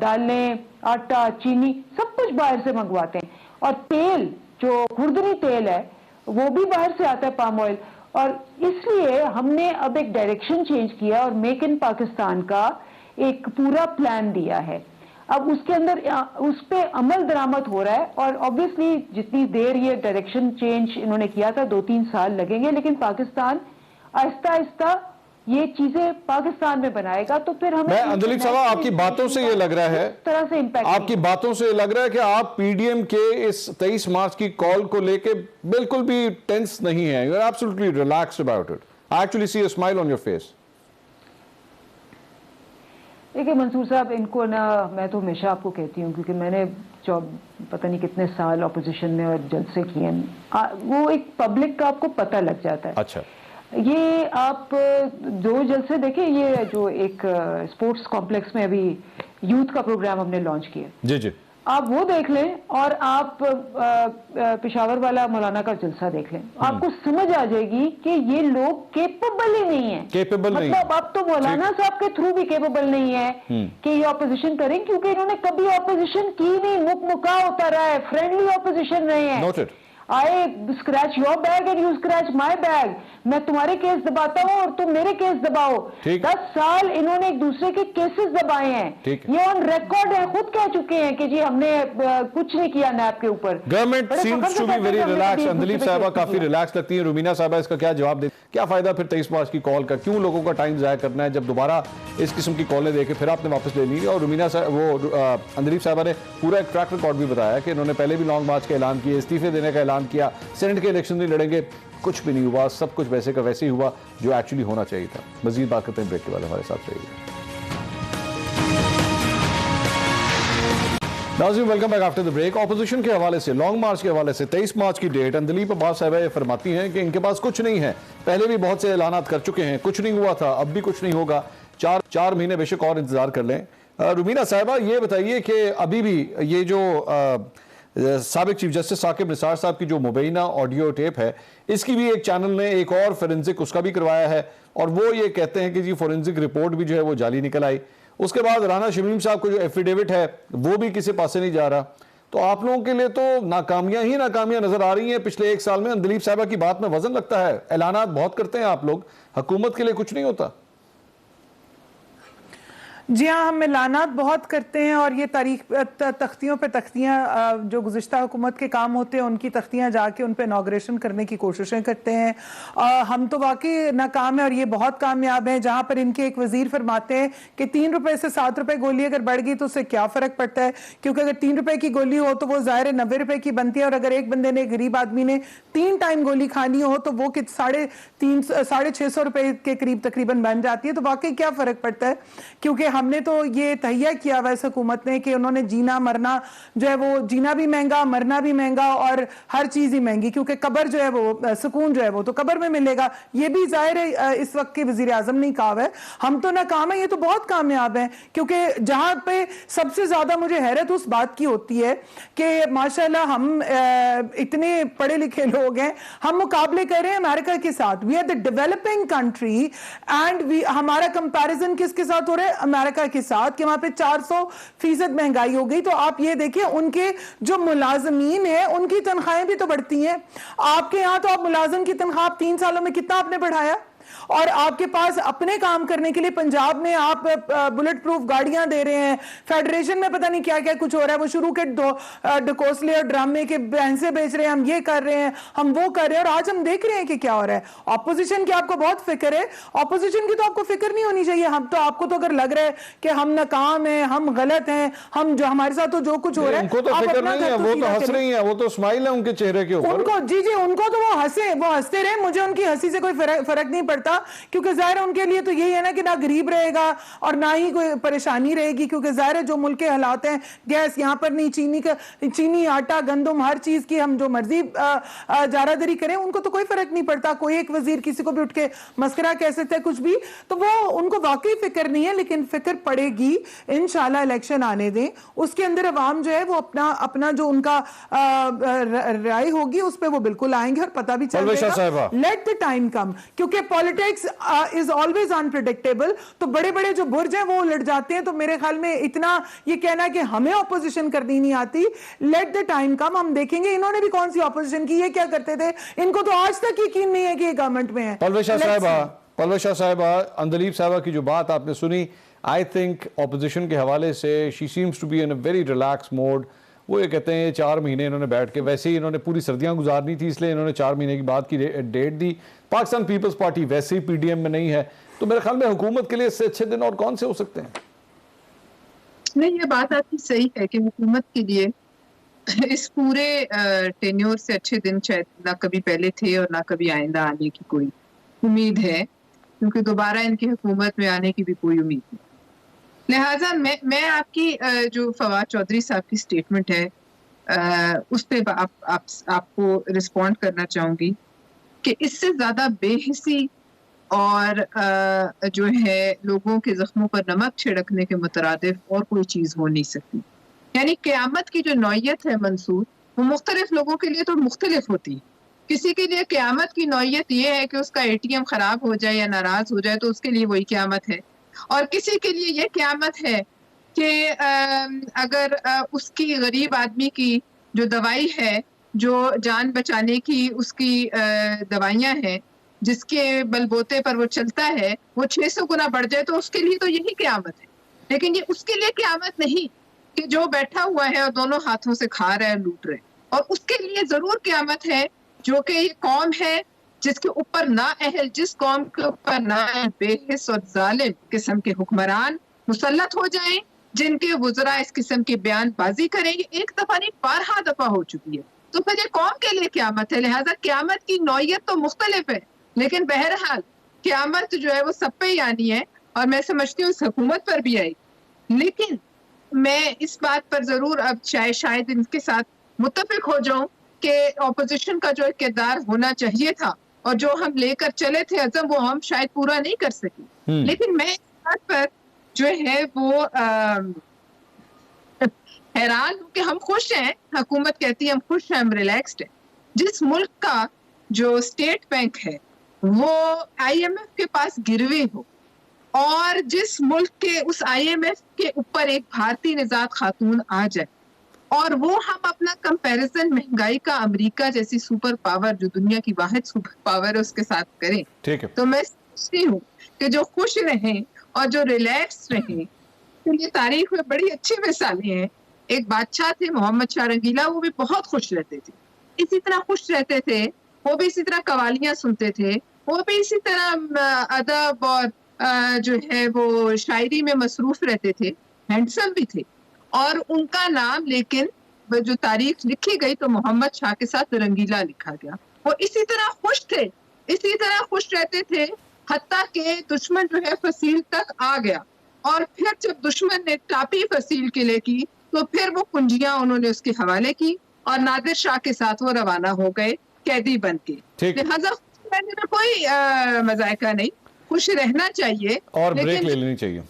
دالیں, آٹا, چینی سب کچھ باہر سے منگواتے ہیں. اور تیل, جو خوردنی تیل ہے وہ بھی باہر سے آتا ہے, پام آئل. اور اس لیے ہم نے اب ایک ڈائریکشن چینج کیا اور میک ان پاکستان کا ایک پورا پلان دیا ہے. اب اس کے اندر اس پہ عمل درآمد ہو رہا ہے, اور آبویسلی جتنی دیر یہ ڈائریکشن چینج انہوں نے کیا تھا 2-3 سال لگیں گے, لیکن پاکستان آہستہ آہستہ یہ چیزیں پاکستان میں بنائے گا. تو پھر ہمیں اندلیب صاحب, آپ کی باتوں سے یہ لگ رہا ہے, طرح سے امپیکٹ, آپ کی باتوں سے یہ لگ رہا ہے کہ آپ پی ڈی ایم کے اس 23 مارچ کی کال کو لے کے بالکل بھی ٹینس نہیں ہیں. You are absolutely relaxed about it. I actually see a smile on your face. دیکھیں منصور صاحب, ان کو نا میں تو ہمیشہ آپ کو کہتی ہوں, کیونکہ میں نے پتہ نہیں کتنے سال اپوزیشن میں اور جلسے کیے ہیں, وہ ایک پبلک کا آپ کو پتہ لگ جاتا ہے. اچھا, یہ آپ 2 جلسے دیکھیں, یہ جو ایک اسپورٹس کمپلیکس میں ابھی یوتھ کا پروگرام ہم نے لانچ کیا, جی جی, آپ وہ دیکھ لیں, اور آپ پشاور والا مولانا کا جلسہ دیکھ لیں. آپ کو سمجھ آ جائے گی کہ یہ لوگ کیپیبل ہی نہیں ہیں. مطلب اب تو مولانا صاحب کے تھرو بھی کیپیبل نہیں ہے کہ یہ اپوزیشن کریں, کیونکہ انہوں نے کبھی اپوزیشن کی نہیں, مکا ہوتا رہا ہے, فرینڈلی اپوزیشن رہے ہیں. I scratch your bag and you scratch my bag. میں تمہارے کیس دباتا ہوں اور تم میرے کیس دباؤ. 10 سال انہوں نے ایک دوسرے کے کیسز دبائے ہیں. یہ آن ریکارڈ ہے, خود کہہ چکے ہیں کہ جی ہم نے کچھ نہیں کیا نیب کے اوپر. Government seems to be very relax. Andleeb صاحبہ کافی ریلیکس لگتی ہیں. رومینہ صاحبہ اس کا کیا جواب دے, کیا فائدہ پھر 23 مارچ کی کال کا, کیوں لوگوں کا ٹائم ضائع کرنا ہے جب دوبارہ اس قسم کی کالیں دے کے پھر آپ نے واپس لے لی. اور رومینہ صاحب, وہ اندلیب صاحبہ نے پورا ایک ٹریک ریکارڈ بھی بتایا کہ انہوں نے پہلے بھی لانگ مارچ کا اعلان کیا, استعفے دینے کا اعلان اعلان کیا, سینٹ کے الیکشن نہیں لڑیں گے, کچھ بھی نہیں ہوا, سب کچھ ویسے کا ویسے ہی ہوا جو ایکچولی ہونا چاہیے تھا. مزید بات کرتے ہیں بریک کے بعد, ہمارے ساتھ رہیے. ناظرین welcome back after the break. Opposition کے حوالے سے, لانگ مارچ کے حوالے سے 23 مارچ کی ڈیٹ, اندلیپ عباس صاحبہ یہ فرماتی ہیں کہ ان کے پاس کچھ نہیں ہے, پہلے بھی بہت سے اعلانات کر چکے ہیں, کچھ نہیں ہوا تھا, اب بھی کچھ نہیں ہوگا, 4 مہینے بے شک اور انتظار کر لیں. رومینہ صاحبہ یہ بتائیے کہ ابھی بھی یہ جو سابق چیف جسٹس ثاقب نثار صاحب کی جو مبینہ آڈیو ٹیپ ہے, اس کی بھی ایک چینل نے ایک اور فورینزک اس کا بھی کروایا ہے, اور وہ یہ کہتے ہیں کہ جی فورینزک رپورٹ بھی جو ہے وہ جعلی نکل آئی. اس کے بعد رانا شمیم صاحب کو جو ایفیڈیوٹ ہے وہ بھی کسی پاسے نہیں جا رہا. تو آپ لوگوں کے لیے تو ناکامیاں ہی ناکامیاں نظر آ رہی ہیں پچھلے 1 سال میں. اندلیپ صاحبہ کی بات میں وزن لگتا ہے, اعلانات بہت کرتے ہیں آپ لوگ, حکومت کے لیے کچھ نہیں ہوتا. جی ہاں, ہم اعلانات بہت کرتے ہیں, اور یہ تاریخ تختیوں پہ تختیاں جو گزشتہ حکومت کے کام ہوتے ہیں ان کی تختیاں جا کے ان پہ انوگریشن کرنے کی کوششیں کرتے ہیں. ہم تو واقعی ناکام ہیں, اور یہ بہت کامیاب ہیں. جہاں پر ان کے ایک وزیر فرماتے ہیں کہ 3 روپے سے 7 روپے گولی اگر بڑھ گئی تو اس سے کیا فرق پڑتا ہے, کیونکہ اگر 3 روپے کی گولی ہو تو وہ ظاہر 90 روپے کی بنتی ہے, اور اگر ایک بندے نے, غریب آدمی نے 3 ٹائم گولی کھانی ہو تو وہ 650 روپے کے قریب تقریباً بن جاتی ہے. تو واقعی کیا فرق پڑتا ہے, کیونکہ ہم نے تو یہ تہیہ کیا ہوا اس حکومت نے کہ انہوں نے جینا مرنا جو ہے وہ, جینا بھی مہنگا, مرنا بھی مہنگا, اور ہر چیز ہی مہنگی, کیونکہ قبر جو ہے وہ, سکون جو ہے وہ تو قبر میں ملے گا. یہ بھی ظاہر ہے اس وقت کے وزیر اعظم نے کہا ہے. ہم تو ناکام ہیں, یہ تو بہت کامیاب ہیں, کیونکہ جہاں پہ سب سے زیادہ مجھے حیرت اس بات کی ہوتی ہے کہ ماشاءاللہ ہم اتنے پڑھے لکھے لوگ ہیں, ہم مقابلے کر رہے ہیں امریکہ کے ساتھ. We are the developing country, and ہمارا کمپیریزن کس کے ساتھ ہو رہا ہے, امریکہ کے ساتھ, کہ وہاں پہ 400% مہنگائی ہو گئی. تو آپ یہ دیکھیں ان کے جو ملازمین ہیں ان کی تنخواہیں بھی تو بڑھتی ہیں. آپ کے یہاں تو آپ ملازم کی تنخواہ 3 سالوں میں کتنا آپ نے بڑھایا, اور آپ کے پاس اپنے کام کرنے کے لیے پنجاب میں آپ بلٹ پروف گاڑیاں دے رہے ہیں, فیڈریشن میں پتہ نہیں کیا کیا کچھ ہو رہا ہے, وہ شروع کے ڈکوسلے اور ڈرامے کے بھینسے بیچ رہے ہیں, ہم یہ کر رہے ہیں, ہم وہ کر رہے ہیں, اور آج ہم دیکھ رہے ہیں کہ کیا ہو رہا ہے. اپوزیشن کی آپ کو بہت فکر ہے, اپوزیشن کی تو آپ کو فکر نہیں ہونی چاہیے. ہم تو, آپ کو تو اگر لگ رہا ہے کہ ہم ناکام ہیں, ہم غلط ہیں, ہم جو ہمارے ساتھ تو جو کچھ ہو رہا ہے, ان کو تو فکر نہیں ہے, وہ تو ہنس رہی ہیں, وہ تو اسمائل ہے ان کے چہرے کے اوپر. ان کو جی ان کو تو وہ ہنستے رہے, مجھے ان کی ہنسی سے کوئی فرق نہیں پڑتا, کیونکہ ظاہر ان کے لیے تو یہی ہے نا کہ نہ غریب رہے گا اور نہ ہی کوئی پریشانی رہے گی, کیونکہ ظاہر ہے جو ملک کے حالات ہیں, گیس یہاں پر نہیں, چینی, آٹا, گندم, ہر چیز کی ہم جو مرضی جارہ دری کریں, ان کو تو کوئی فرق نہیں پڑتا. کوئی ایک وزیر کسی کو بھی اٹھ کے مسخرہ کہہ سکتا ہے کچھ بھی, تو وہ ان کو واقعی فکر نہیں ہے. لیکن فکر پڑے گی انشاءاللہ, الیکشن آنے دیں, اس کے اندر عوام جو ہے وہ اپنا جو ان کا رائے ہوگی اس پہ وہ بالکل آئیں گے, اور پتہ بھی چل جائے گا. لیٹ دا ٹائم کم, کیونکہ پالیٹکس is always unpredictable. تو بڑے بڑے جو برج ہیں وہ الٹ جاتے ہیں. تو میرے خیال میں اتنا یہ کہنا کہ ہمیں اپوزیشن کرنی نہیں آتی, لیٹ دا ٹائم کم, ہم دیکھیں گے انہوں نے بھی کون سی اپوزیشن کی, یہ کیا کرتے تھے, ان کو تو آج تک یقین نہیں ہے کہ یہ گورنمنٹ میں ہے. پلوشہ صاحبہ, اندلیپ صاحبہ کی جو بات آپ نے سنی, آئی تھنک اپوزیشن کے حوالے سے she seems to be in a very relax mode. وہ یہ کہتے ہیں 4 مہینے انہوں نے بیٹھ کے, ویسے ہی انہوں نے پوری سردیاں گزارنی تھی, اس لیے انہوں نے 4 مہینے کی بعد کی ڈیٹ دی. پاکستان پیپلز پارٹی ویسے ہی پی ڈی ایم میں نہیں ہے, تو میرے خیال میں حکومت کے لیے اس سے اچھے دن اور کون سے ہو سکتے ہیں. نہیں, یہ بات آپ کی صحیح ہے کہ حکومت کے لیے اس پورے ٹینیور سے اچھے دن شاید نہ کبھی پہلے تھے اور نہ کبھی آئندہ آنے کی کوئی امید ہے, کیونکہ دوبارہ ان کی حکومت میں آنے کی بھی کوئی امید نہیں. لہٰذا میں آپ کی جو فواد چودھری صاحب کی سٹیٹمنٹ ہے اس پہ آپ کو رسپونڈ کرنا چاہوں گی کہ اس سے زیادہ بے حسی اور جو ہے لوگوں کے زخموں پر نمک چھڑکنے کے مترادف اور کوئی چیز ہو نہیں سکتی. یعنی قیامت کی جو نوعیت ہے منصور, وہ مختلف لوگوں کے لیے تو مختلف ہوتی. کسی کے لیے قیامت کی نوعیت یہ ہے کہ اس کا ATM خراب ہو جائے یا ناراض ہو جائے تو اس کے لیے وہی قیامت ہے, اور کسی کے لیے یہ قیامت ہے کہ اگر اس کی غریب آدمی کی جو دوائی ہے, جو جان بچانے کی اس کی دوائیاں ہیں, جس کے بل بوتے پر وہ چلتا ہے, وہ 600 گنا بڑھ جائے تو اس کے لیے تو یہی قیامت ہے. لیکن یہ اس کے لیے قیامت نہیں کہ جو بیٹھا ہوا ہے اور دونوں ہاتھوں سے کھا رہا ہے, لوٹ رہے, اور اس کے لیے ضرور قیامت ہے جو کہ یہ قوم ہے جس کے اوپر نااہل, جس قوم کے اوپر نااہل, بے حس اور ظالم قسم کے حکمران مسلط ہو جائیں, جن کے وزراء اس قسم کی بیان بازی کریں. یہ ایک دفعہ نہیں, 12 دفعہ ہو چکی ہے. تو پھر یہ قوم کے لیے قیامت ہے. لہٰذا قیامت کی نوعیت تو مختلف ہے، لیکن بہرحال قیامت جو ہے وہ سب پہ ہی آنی ہے، اور میں سمجھتی ہوں اس حکومت پر بھی آئی. لیکن میں اس بات پر ضرور اب شاید ان کے ساتھ متفق ہو جاؤں کہ اپوزیشن کا جو کردار ہونا چاہیے تھا اور جو ہم لے کر چلے تھے عزم، وہ ہم شاید پورا نہیں کر سکے. لیکن میں اس بات پر جو ہے وہ حیران ہوں کہ ہم خوش ہیں، حکومت کہتی ہے ہم خوش ہیں، ہم ریلیکسڈ ہیں. جس ملک کا جو اسٹیٹ بینک ہے وہ IMF کے پاس گروے ہو، اور جس ملک کے اس IMF کے اوپر ایک بھارتی نژاد خاتون آ جائے، اور وہ ہم اپنا کمپیریزن مہنگائی کا امریکہ جیسی سپر پاور جو دنیا کی واحد سپر پاور ہے اس کے ساتھ کریں، تو میں سمجھتی ہوں کہ جو خوش رہیں اور جو ریلیکس رہیں. یہ تاریخ میں بڑی اچھی مثالیں ہیں. ایک بادشاہ تھے محمد شاہ رنگیلا، وہ بھی بہت خوش رہتے تھے، اسی طرح خوش رہتے تھے، وہ بھی اسی طرح قوالیاں سنتے تھے، وہ بھی اسی طرح ادب اور جو ہے وہ شاعری میں مصروف رہتے تھے، ہینڈسم بھی تھے. اور ان کا نام لیکن جو تاریخ لکھی گئی تو محمد شاہ کے ساتھ رنگیلا لکھا گیا. وہ اسی طرح خوش تھے، اسی طرح خوش رہتے تھے، حتیٰ کہ دشمن جو ہے فصیل تک آ گیا، اور پھر جب دشمن نے ٹاپی فصیل کے لیے کی تو پھر وہ کنجیاں انہوں نے اس کے حوالے کی، اور نادر شاہ کے ساتھ وہ روانہ ہو گئے قیدی بن کے. لہٰذا خوش رہنے میں کوئی مذائقہ نہیں، خوش رہنا چاہیے، اور بریک لے لینی چاہیے،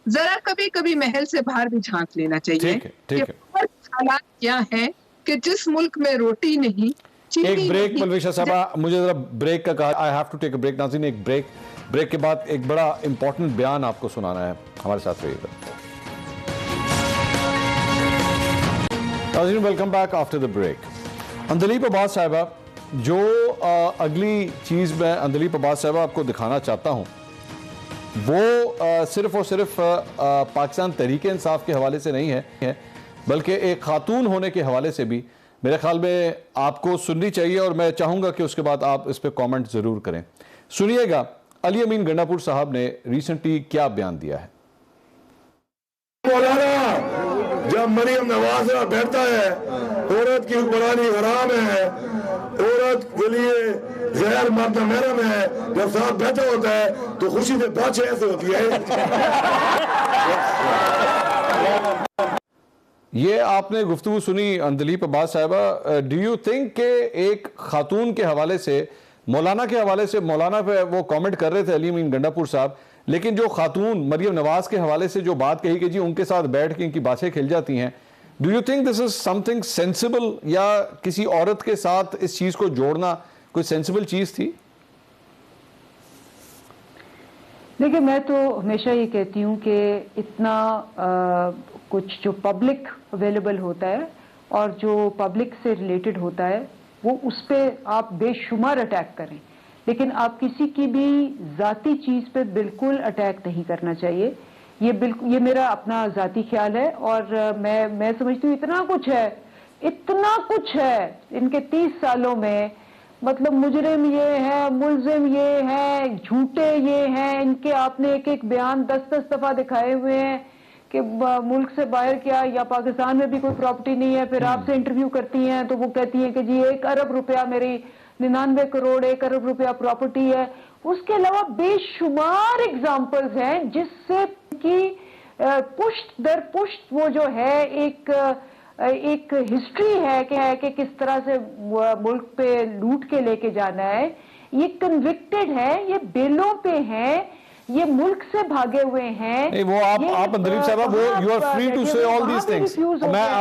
ذرا کبھی کبھی محل سے باہر بھی جھانک لینا چاہیے کہ حالات کیا ہیں کہ جس ملک میں روٹی نہیں. ایک بریک ملوشہ صاحبہ، مجھے ذرا بریک کا کہا، I have to take a break. ناظرین ایک بریک کے بعد ایک بڑا امپورٹنٹ بیان آپ کو سنانا ہے، ہمارے ساتھ رہیے گا. ناظرین welcome back after the break. Andleeb Abbas صاحبہ، جو اگلی چیز میں اندلیپ عباس صاحبہ آپ کو دکھانا چاہتا ہوں وہ صرف اور صرف پاکستان تحریک انصاف کے حوالے سے نہیں ہے، بلکہ ایک خاتون ہونے کے حوالے سے بھی میرے خیال میں آپ کو سننی چاہیے، اور میں چاہوں گا کہ اس کے بعد آپ اس پہ کامنٹ ضرور کریں. سنیے گا علی امین گنڈاپور صاحب نے ریسنٹلی کیا بیان دیا ہے. مولانا، جب مریم نواز بیٹھتا ہے عورت کی حکمرانی حرام ہے، عورت کے لیے غیر مرد محرم ہے، جب ساتھ بیٹھا ہوتا ہے تو خوشی سے باتیں ایسے ہوتی ہے. یہ آپ نے گفتگو سنی اندلیپ عباس صاحبہ. ڈو یو تھنک کہ ایک خاتون کے حوالے سے، مولانا کے حوالے سے، مولانا پہ وہ کامنٹ کر رہے تھے علی امین گنڈاپور صاحب، لیکن جو خاتون مریم نواز کے حوالے سے جو بات کہی کہ جی ان کے ساتھ بیٹھ کے ان کی باتیں کھل جاتی ہیں، do you think this is some thing sensible, یا کسی عورت کے ساتھ اس چیز کو جوڑنا کوئی سینسیبل چیز تھی؟ دیکھیں، میں تو ہمیشہ یہ کہتی ہوں کہ اتنا کچھ جو پبلک اویلیبل ہوتا ہے اور جو پبلک سے ریلیٹڈ ہوتا ہے وہ اس پہ آپ بے شمار اٹیک کریں، لیکن آپ کسی کی بھی ذاتی چیز پہ بالکل اٹیک نہیں کرنا چاہیے. یہ میرا اپنا ذاتی خیال ہے، اور میں سمجھتی ہوں اتنا کچھ ہے ان کے 30 سالوں میں، مطلب مجرم یہ ہے، ملزم یہ ہے، جھوٹے یہ ہیں، ان کے آپ نے ایک بیان 10 دفعہ دکھائے ہوئے ہیں کہ ملک سے باہر کیا، یا پاکستان میں بھی کوئی پراپرٹی نہیں ہے. پھر آپ سے انٹرویو کرتی ہیں تو وہ کہتی ہیں کہ جی 1 ارب روپیہ میری 99 کروڑ 1 ارب روپیہ پراپرٹی ہے. اس کے علاوہ بے شمار ایگزامپلز ہیں جس سے کی پشت در پشت وہ جو ہے ایک ہسٹری ہے کہ کس طرح سے ملک پہ لوٹ کے لے کے جانا ہے. یہ کنوکٹڈ ہے، یہ بیلوں پہ ہیں، یہ ملک سے بھاگے ہوئے ہیں. نہیں، وہ آپ اندلیپ صاحبہ، وہ یو آر فری ٹو سے آل دیز تھنگس.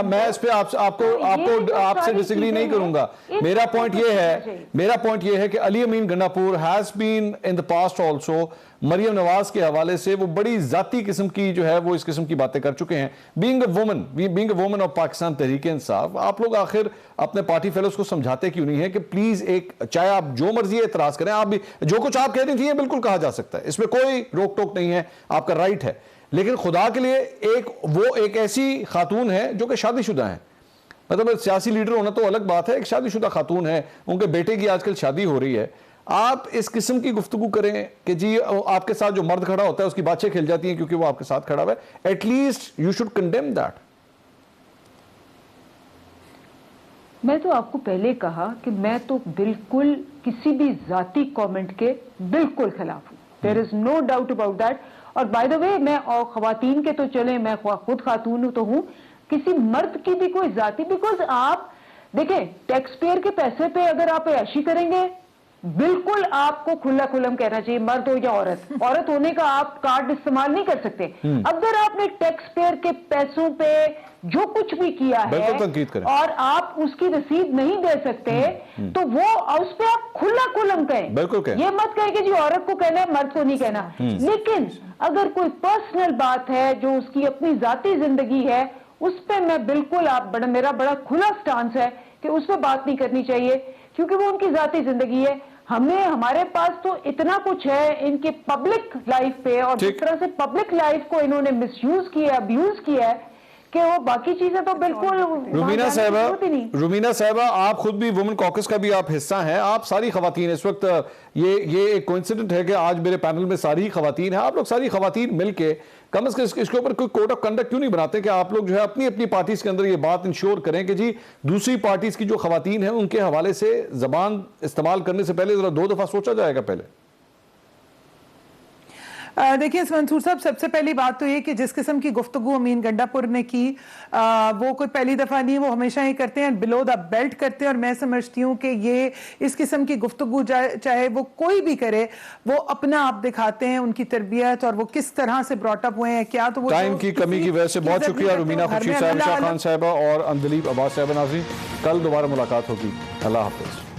میں اس پہ آپ سے ڈس ایگری نہیں کروں گا. میرا پوائنٹ یہ ہے کہ Ali Amin Gandapur has been in the past also Maryam Nawaz کے حوالے سے وہ بڑی ذاتی قسم کی جو ہے وہ اس قسم کی باتیں کر چکے ہیں. Being a woman of Pakistan Tehreek انصاف، آپ لوگ آخر اپنے پارٹی فیلوز کو سمجھاتے کیوں نہیں ہے کہ پلیز چاہے آپ جو مرضی اعتراض کریں، آپ بھی جو کچھ آپ کہہ رہی تھی بالکل کہا جا سکتا ہے، اس میں کوئی روک ٹوک نہیں ہے، آپ کا رائٹ ہے. لیکن خدا کے لیے وہ ایک ایسی خاتون ہے جو کہ شادی شدہ ہے. مطلب سیاسی لیڈر ہونا تو الگ بات ہے، ایک شادی شدہ خاتون ہے، ان کے بیٹے کی آج کل شادی ہو رہی ہے. آپ اس قسم کی گفتگو کریں کہ جی آپ کے ساتھ جو مرد کھڑا ہوتا ہے اس کی باتیں کھل جاتی ہیں کیونکہ وہ آپ کے ساتھ کھڑا ہوا ہے. At least you should condemn that. میں تو آپ کو پہلے کہا کہ میں تو بالکل کسی بھی ذاتی کامنٹ کے بالکل خلاف ہوں. دیر از نو ڈاؤٹ اباؤٹ دیٹ. اور بائی دا وے میں خواتین کے تو چلیں، میں خود خاتون تو ہوں، کسی مرد کی بھی کوئی ذاتی، بیکاز آپ دیکھیں ٹیکس پیئر کے پیسے پہ اگر آپ عیاشی کریں گے، بالکل آپ کو کھلا کھلم کہنا چاہیے، مرد ہو یا عورت ہونے کا آپ کارڈ استعمال نہیں کر سکتے. اگر آپ نے ٹیکس پیئر کے پیسوں پہ جو کچھ بھی کیا ہے اور آپ اس کی رسید نہیں دے سکتے تو وہ اس پہ آپ کھلا کھلم کہیں، یہ مت کہیں کہ جی عورت کو کہنا ہے مرد کو نہیں کہنا. لیکن اگر کوئی پرسنل بات ہے جو اس کی اپنی ذاتی زندگی ہے، اس پہ میں بالکل میرا بڑا کھلا سٹانس ہے کہ اس پہ بات نہیں کرنی چاہیے، کیونکہ وہ ان کی ذاتی زندگی ہے. ہمارے پاس تو اتنا کچھ ہے ان کے پبلک لائف پہ، اور جس طرح سے پبلک لائف کو انہوں نے مس یوز کیا، ابیوز کیا ہے، کہ وہ باقی چیزیں تو بالکل. رومینہ صاحبہ آپ خود بھی وومن کاکس کا بھی آپ حصہ ہیں، آپ ساری خواتین اس وقت، یہ ایک کوئنسیڈنٹ ہے کہ آج میرے پینل میں ساری خواتین ہیں. آپ لوگ ساری خواتین مل کے کم از کم اس کے اوپر کوئی کوڈ آف کنڈکٹ کیوں نہیں بناتے کہ آپ لوگ جو ہے اپنی اپنی پارٹیز کے اندر یہ بات انشور کریں کہ جی دوسری پارٹیز کی جو خواتین ہیں ان کے حوالے سے زبان استعمال کرنے سے پہلے ذرا 2 دفعہ سوچا جائے گا پہلے. دیکھیے منصور صاحب، سب سے پہلی بات تو یہ کہ جس قسم کی گفتگو امین گنڈا پور نے کی وہ کوئی پہلی دفعہ نہیں، وہ ہمیشہ ہی کرتے ہیں، بلو دا بیلٹ کرتے ہیں. اور میں سمجھتی ہوں کہ یہ اس قسم کی گفتگو چاہے وہ کوئی بھی کرے، وہ اپنا آپ دکھاتے ہیں، ان کی تربیت اور وہ کس طرح سے براٹ اپ ہوئے ہیں کیا. تو وہ ٹائم کی کمی کی وجہ سے بہت شکریہ رومینہ خورشید صاحبہ، شاہ خان صاحبہ اور اندلیب عباس صاحبہ. ناظرین کل دوبارہ ملاقات ہوگی. اللہ حافظ.